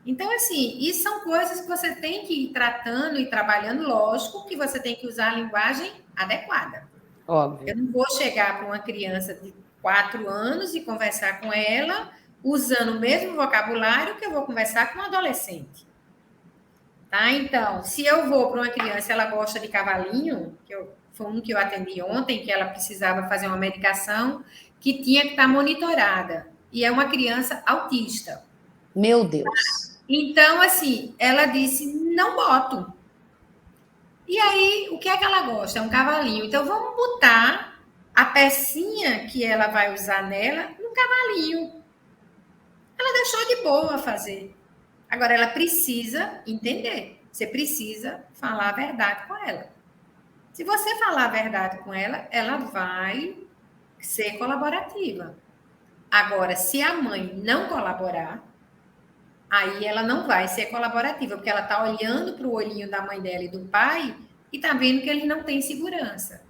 F: Então, assim, isso são coisas que você tem que ir tratando e trabalhando. Lógico que você tem que usar a linguagem adequada.
C: Óbvio.
F: Eu não vou chegar para uma criança de 4 anos e conversar com ela usando o mesmo vocabulário que eu vou conversar com um adolescente. Tá? Então, se eu vou para uma criança, ela gosta de cavalinho, foi um que eu atendi ontem, que ela precisava fazer uma medicação que tinha que estar monitorada. E é uma criança autista.
C: Meu Deus.
F: Então, assim, ela disse, não boto. E aí, o que é que ela gosta? É um cavalinho. Então, vamos botar a pecinha que ela vai usar nela no cavalinho. Ela deixou de boa fazer. Agora, ela precisa entender. Você precisa falar a verdade com ela. Se você falar a verdade com ela, ela vai ser colaborativa. Agora, se a mãe não colaborar, aí ela não vai ser colaborativa, porque ela está olhando para o olhinho da mãe dela e do pai e está vendo que eles não têm segurança.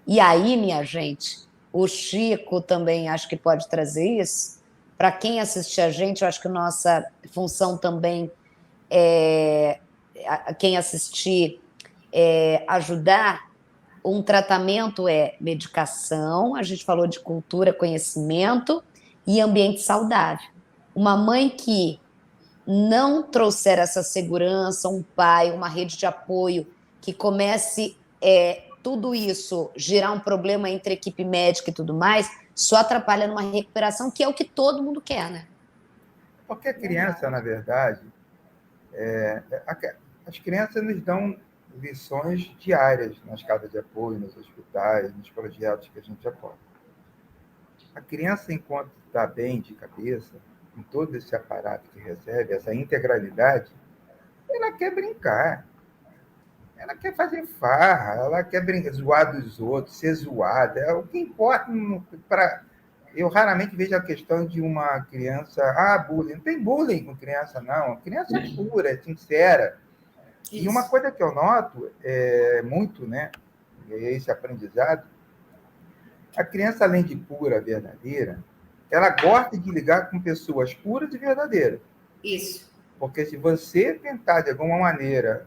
C: E aí, minha gente, o Chico também acho que pode trazer isso. Para quem assistir a gente, eu acho que nossa função também é, quem assistir, ajudar. Um tratamento é medicação, a gente falou de cultura, conhecimento e ambiente saudável. Uma mãe que não trouxer essa segurança, um pai, uma rede de apoio, que comece tudo isso, gerar um problema entre equipe médica e tudo mais, só atrapalha numa recuperação, que é o que todo mundo quer, né?
G: Porque a criança, na verdade, as crianças nos dão lições diárias nas casas de apoio, nos hospitais, nos projetos que a gente apoia. A criança, enquanto está bem de cabeça, com todo esse aparato que recebe, essa integralidade, ela quer brincar. Ela quer fazer farra, ela quer zoar dos outros, ser zoada. O que importa Eu raramente vejo a questão de uma criança... bullying. Não tem bullying com criança, não. A criança é pura, é sincera. Isso. E uma coisa que eu noto muito, né? Esse aprendizado, a criança, além de pura, verdadeira, ela gosta de ligar com pessoas puras e verdadeiras.
F: Isso.
G: Porque se você tentar, de alguma maneira,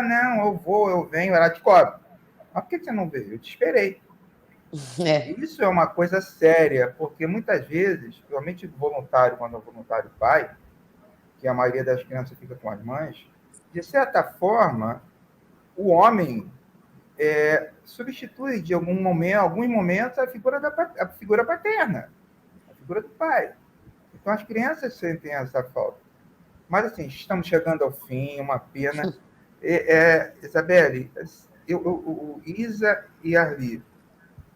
G: não, eu venho, ela te cobra. Mas por que você não veio? Eu te esperei. Isso é uma coisa séria, porque muitas vezes, principalmente voluntário, quando é voluntário pai, que a maioria das crianças fica com as mães, de certa forma, o homem substitui de alguns momentos a figura paterna, a figura do pai. Então as crianças sentem essa falta. Mas, assim, estamos chegando ao fim, uma pena. Isabelle, Isa e Arli,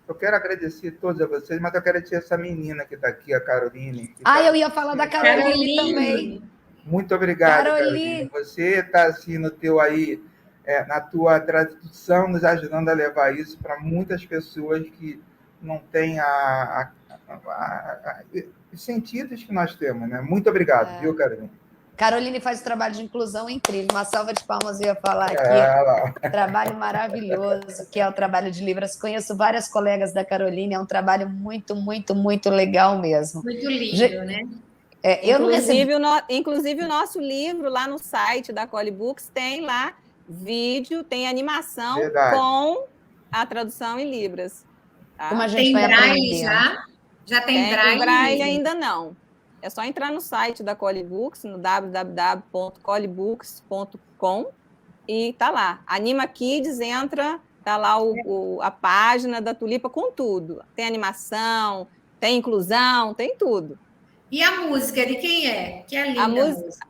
G: eu quero agradecer a todos vocês, mas eu quero dizer essa menina que está aqui, a Caroline.
C: Eu ia falar da Caroline também.
G: Muito obrigado, Caroline. Você está, assim, na tua tradução, nos ajudando a levar isso para muitas pessoas que não têm os sentidos que nós temos, né? Muito obrigado, viu, Caroline?
C: Caroline faz um trabalho de inclusão incrível. Uma salva de palmas eu ia falar aqui. Trabalho maravilhoso, que é o trabalho de Libras. Conheço várias colegas da Caroline, é um trabalho muito, muito, muito legal mesmo.
F: Muito lindo, né?
E: Inclusive, o nosso livro lá no site da Collie Books tem lá vídeo, tem animação com a tradução em Libras. Tá?
C: Como a gente vai
F: Braille já? Já tem Braille?
E: Braille ainda não. É só entrar no site da Collie Books, no www.colliebooks.com, e tá lá. Anima Kids, tá lá a página da Tulipa com tudo. Tem animação, tem inclusão, tem tudo.
F: E a música, de quem é? Que é linda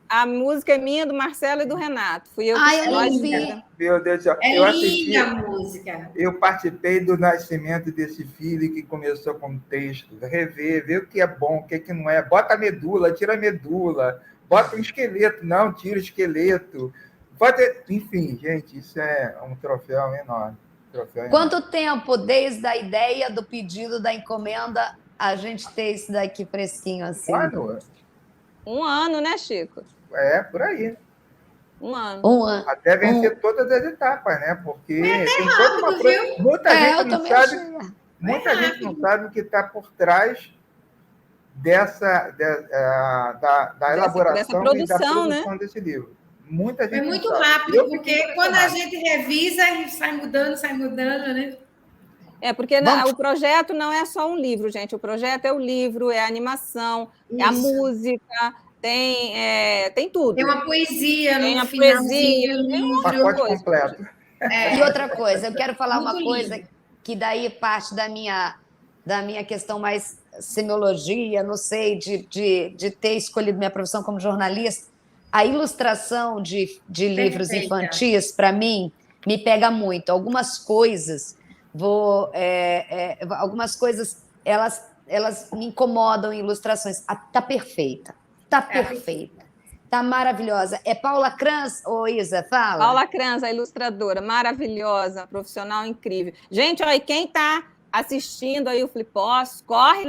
E: a música é minha, do Marcelo e do Renato. Fui eu que
C: escolhi.
G: Meu Deus do céu.
F: Linda a música.
G: Eu participei do nascimento desse filho que começou com texto. Rever, ver o que é bom, o que não é. Bota a medula, tira a medula. Bota um esqueleto, não, tira o esqueleto. Enfim, gente, isso é um troféu enorme.
C: Quanto tempo desde a ideia do pedido da encomenda a gente ter isso daqui fresquinho assim?
E: Um ano, né, Chico?
G: Por aí.
E: Um ano.
G: Até vencer todas as etapas, né? Porque tem toda uma coisa. Muita gente não sabe o que está por trás da elaboração
E: produção,
G: e da produção desse livro. Muita gente
F: muito rápido, porque quando a gente revisa, sai mudando, né?
E: Porque o projeto não é só um livro, gente. O projeto é o livro, é a animação, é a música, tem tudo.
F: Tem uma poesia,
E: tem a poesia,
G: um pacote completo.
C: E outra coisa, eu quero falar uma coisa que daí parte da minha questão mais semiologia, não sei, de ter escolhido minha profissão como jornalista. A ilustração de livros infantis, para mim, me pega muito. Algumas coisas, elas me incomodam em ilustrações. Tá perfeita, tá perfeita, tá maravilhosa. É Paula Kranz, ou Isa, fala?
E: Paula Kranz, a ilustradora, maravilhosa, profissional incrível. Gente, olha, quem está assistindo aí o Flipós, corre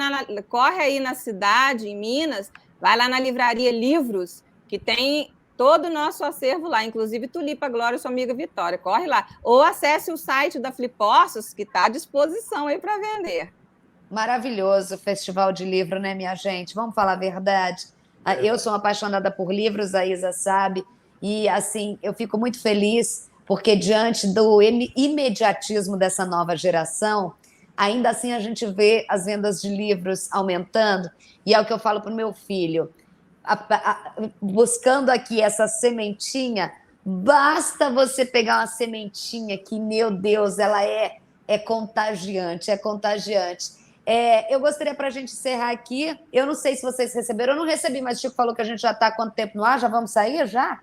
E: aí na cidade, em Minas, vai lá na Livraria Livros, que tem todo o nosso acervo lá, inclusive Tulipa Glória, sua amiga Vitória, corre lá. Ou acesse o site da Flipóssos, que está à disposição aí para vender.
C: Maravilhoso o Festival de Livro, né, minha gente? Vamos falar a verdade. Eu sou uma apaixonada por livros, a Isa sabe, e assim, eu fico muito feliz, porque diante do imediatismo dessa nova geração, ainda assim a gente vê as vendas de livros aumentando, e é o que eu falo para o meu filho, buscando aqui essa sementinha, basta você pegar uma sementinha que, meu Deus, ela é contagiante, é contagiante. Eu gostaria para a gente encerrar aqui. Eu não sei se vocês receberam, eu não recebi, mas o Chico falou que a gente já está há quanto tempo no ar? Já vamos sair? Já?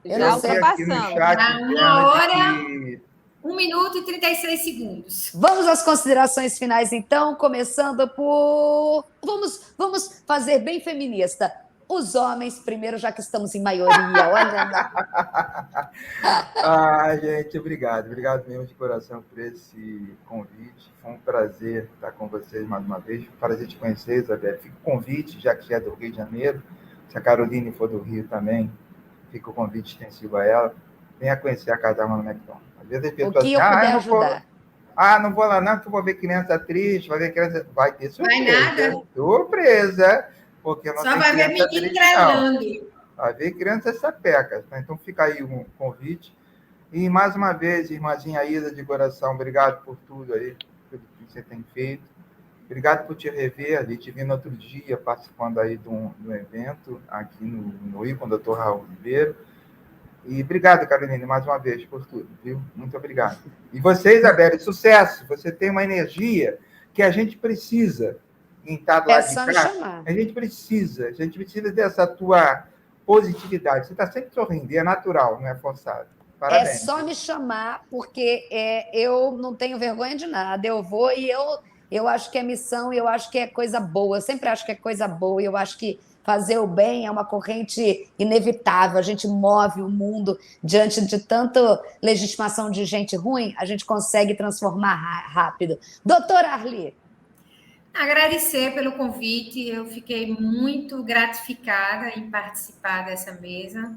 E: Já ultrapassamos.
F: 1 minuto e 36 segundos.
C: Vamos às considerações finais, então, começando por... Vamos fazer bem feminista. Os homens primeiro, já que estamos em maioria. Olha lá.
G: Gente, obrigado. Obrigado mesmo de coração por esse convite. Foi um prazer estar com vocês mais uma vez. Foi um prazer te conhecer, Isabel. Fica o convite, já que é do Rio de Janeiro. Se a Caroline for do Rio também, fica o convite extensivo a ela. Venha conhecer a Casa da Mano McDonald. Às vezes as pessoas
C: o que eu puder ajudar.
G: Não vou lá não, que eu vou ver criança triste, vai ter surpresa.
F: Vai nada.
G: Surpresa. Porque não
F: só vai ver menino engrelando.
G: Vai ver crianças sapecas. Né? Então fica aí um convite. E mais uma vez, irmãzinha Isa, de coração, obrigado por tudo aí, tudo que você tem feito. Obrigado por te rever ali, te vi no outro dia participando aí de um evento aqui no Rio, com o Dr. Raul Ribeiro. E obrigado, Caroline, mais uma vez por tudo, viu? Muito obrigado. E você, Isabelle, sucesso. Você tem uma energia que a gente precisa em estar do lado de cá. A gente precisa dessa tua positividade. Você está sempre sorrindo, é natural, não é forçado. Parabéns.
C: É só me chamar, porque eu não tenho vergonha de nada. Eu vou e eu acho que é missão, e eu acho que é coisa boa. Eu sempre acho que é coisa boa, e eu acho que fazer o bem é uma corrente inevitável. A gente move o mundo diante de tanta legitimação de gente ruim, a gente consegue transformar rápido. Doutora Arli.
F: Agradecer pelo convite, eu fiquei muito gratificada em participar dessa mesa.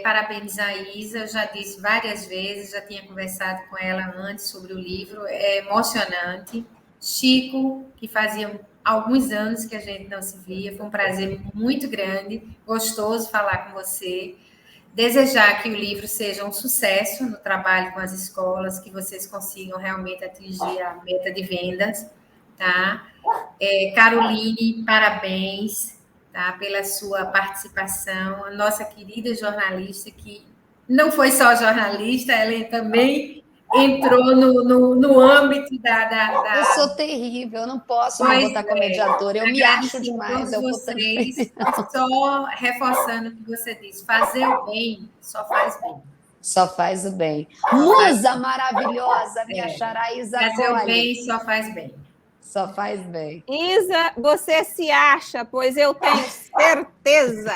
F: Parabenizar a Isa, eu já disse várias vezes, já tinha conversado com ela antes sobre o livro, é emocionante. Chico, que fazia alguns anos que a gente não se via, foi um prazer muito grande, gostoso falar com você. Desejar que o livro seja um sucesso no trabalho com as escolas, que vocês consigam realmente atingir a meta de vendas. Tá? Caroline, parabéns, tá? Pela sua participação, a nossa querida jornalista, que não foi só jornalista, ela também entrou no âmbito da...
C: Eu sou terrível, eu não posso me botar como mediadora, eu me acho demais.
F: Vocês, só reforçando o que você disse, fazer o bem só faz bem.
C: Só faz o bem. Musa maravilhosa, minha xará Isa Cole.
F: Fazer o bem só faz bem.
C: Só faz bem.
E: Isa, você se acha, pois eu tenho certeza.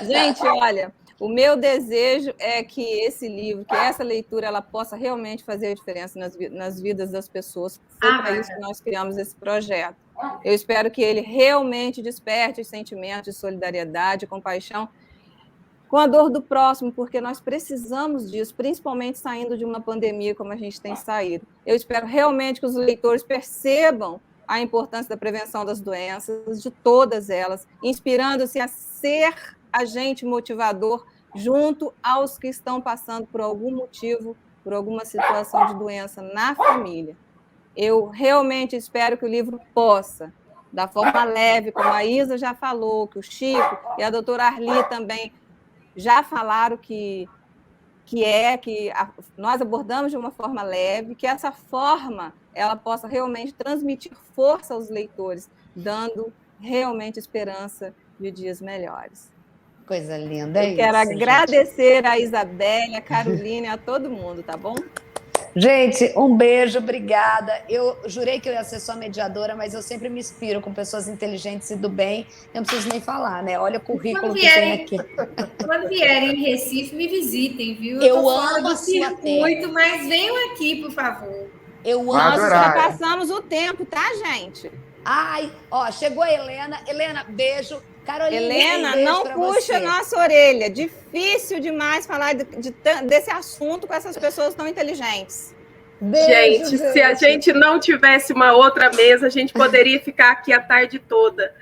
E: Gente, olha, o meu desejo é que esse livro, que essa leitura, ela possa realmente fazer a diferença nas vidas das pessoas. Foi para isso que nós criamos esse projeto. Eu espero que ele realmente desperte os sentimentos de solidariedade, compaixão, com a dor do próximo, porque nós precisamos disso, principalmente saindo de uma pandemia como a gente tem saído. Eu espero realmente que os leitores percebam a importância da prevenção das doenças, de todas elas, inspirando-se a ser agente motivador junto aos que estão passando por algum motivo, por alguma situação de doença na família. Eu realmente espero que o livro possa, da forma leve, como a Isa já falou, que o Chico e a doutora Arli também já falaram que nós abordamos de uma forma leve, que essa forma ela possa realmente transmitir força aos leitores, dando realmente esperança de dias melhores.
C: Coisa linda, é
E: Eu quero
C: isso,
E: agradecer a Isabelle, a Caroline, a todo mundo, tá bom?
C: Gente, um beijo, obrigada. Eu jurei que eu ia ser só mediadora, mas eu sempre me inspiro com pessoas inteligentes e do bem. Eu não preciso nem falar, né? Olha o currículo que tem aqui.
F: Quando vierem em Recife, me visitem, viu?
C: Eu
F: tô fora
C: amo
F: do
C: a sua
F: circuito, mas venham aqui, por favor.
C: Eu
G: Vai
C: amo.
E: Nós
G: adorar.
E: ultrapassamos o tempo, tá, gente?
C: Ai, ó, chegou a Helena. Helena, beijo. Carolina, um
E: Helena,
C: beijo
E: não
C: pra
E: puxa
C: você.
E: nossa orelha. Difícil demais falar desse assunto com essas pessoas tão inteligentes.
C: Beijo,
B: Gente, se a gente não tivesse uma outra mesa, a gente poderia ficar aqui a tarde toda.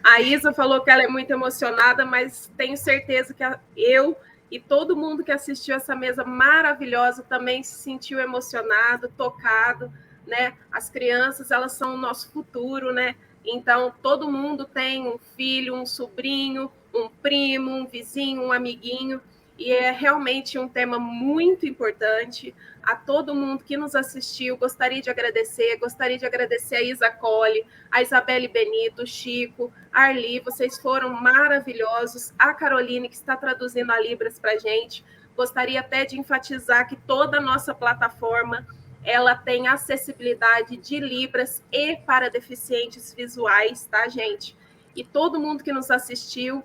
B: A Isa falou que ela é muito emocionada, mas tenho certeza que eu e todo mundo que assistiu essa mesa maravilhosa também se sentiu emocionado, tocado, né? As crianças, elas são o nosso futuro, né? Então, todo mundo tem um filho, um sobrinho, um primo, um vizinho, um amiguinho, e é realmente um tema muito importante. A todo mundo que nos assistiu, gostaria de agradecer a Isa Colli, a Isabelle Benito, o Chico, a Arli, vocês foram maravilhosos, a Caroline, que está traduzindo a Libras para a gente. Gostaria até de enfatizar que toda a nossa plataforma ela tem acessibilidade de Libras e para deficientes visuais, tá, gente? E todo mundo que nos assistiu,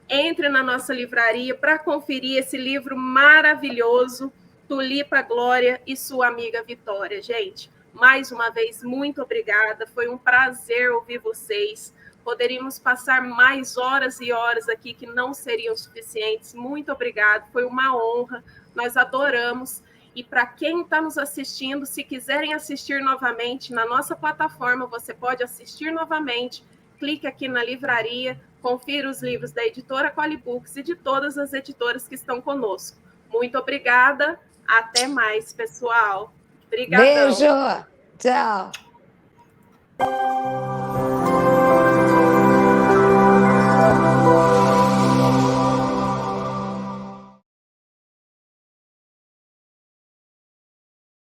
B: entre na nossa livraria para conferir esse livro maravilhoso, Tulipa Glória e sua amiga Vitória. Gente, mais uma vez, muito obrigada. Foi um prazer ouvir vocês. Poderíamos passar mais horas e horas aqui que não seriam suficientes. Muito obrigada. Foi uma honra. Nós adoramos. E para quem está nos assistindo, se quiserem assistir novamente na nossa plataforma, você pode assistir novamente. Clique aqui na livraria, confira os livros da editora Colli Books e de todas as editoras que estão conosco. Muito obrigada. Até mais, pessoal. Obrigadão.
C: Beijo. Tchau.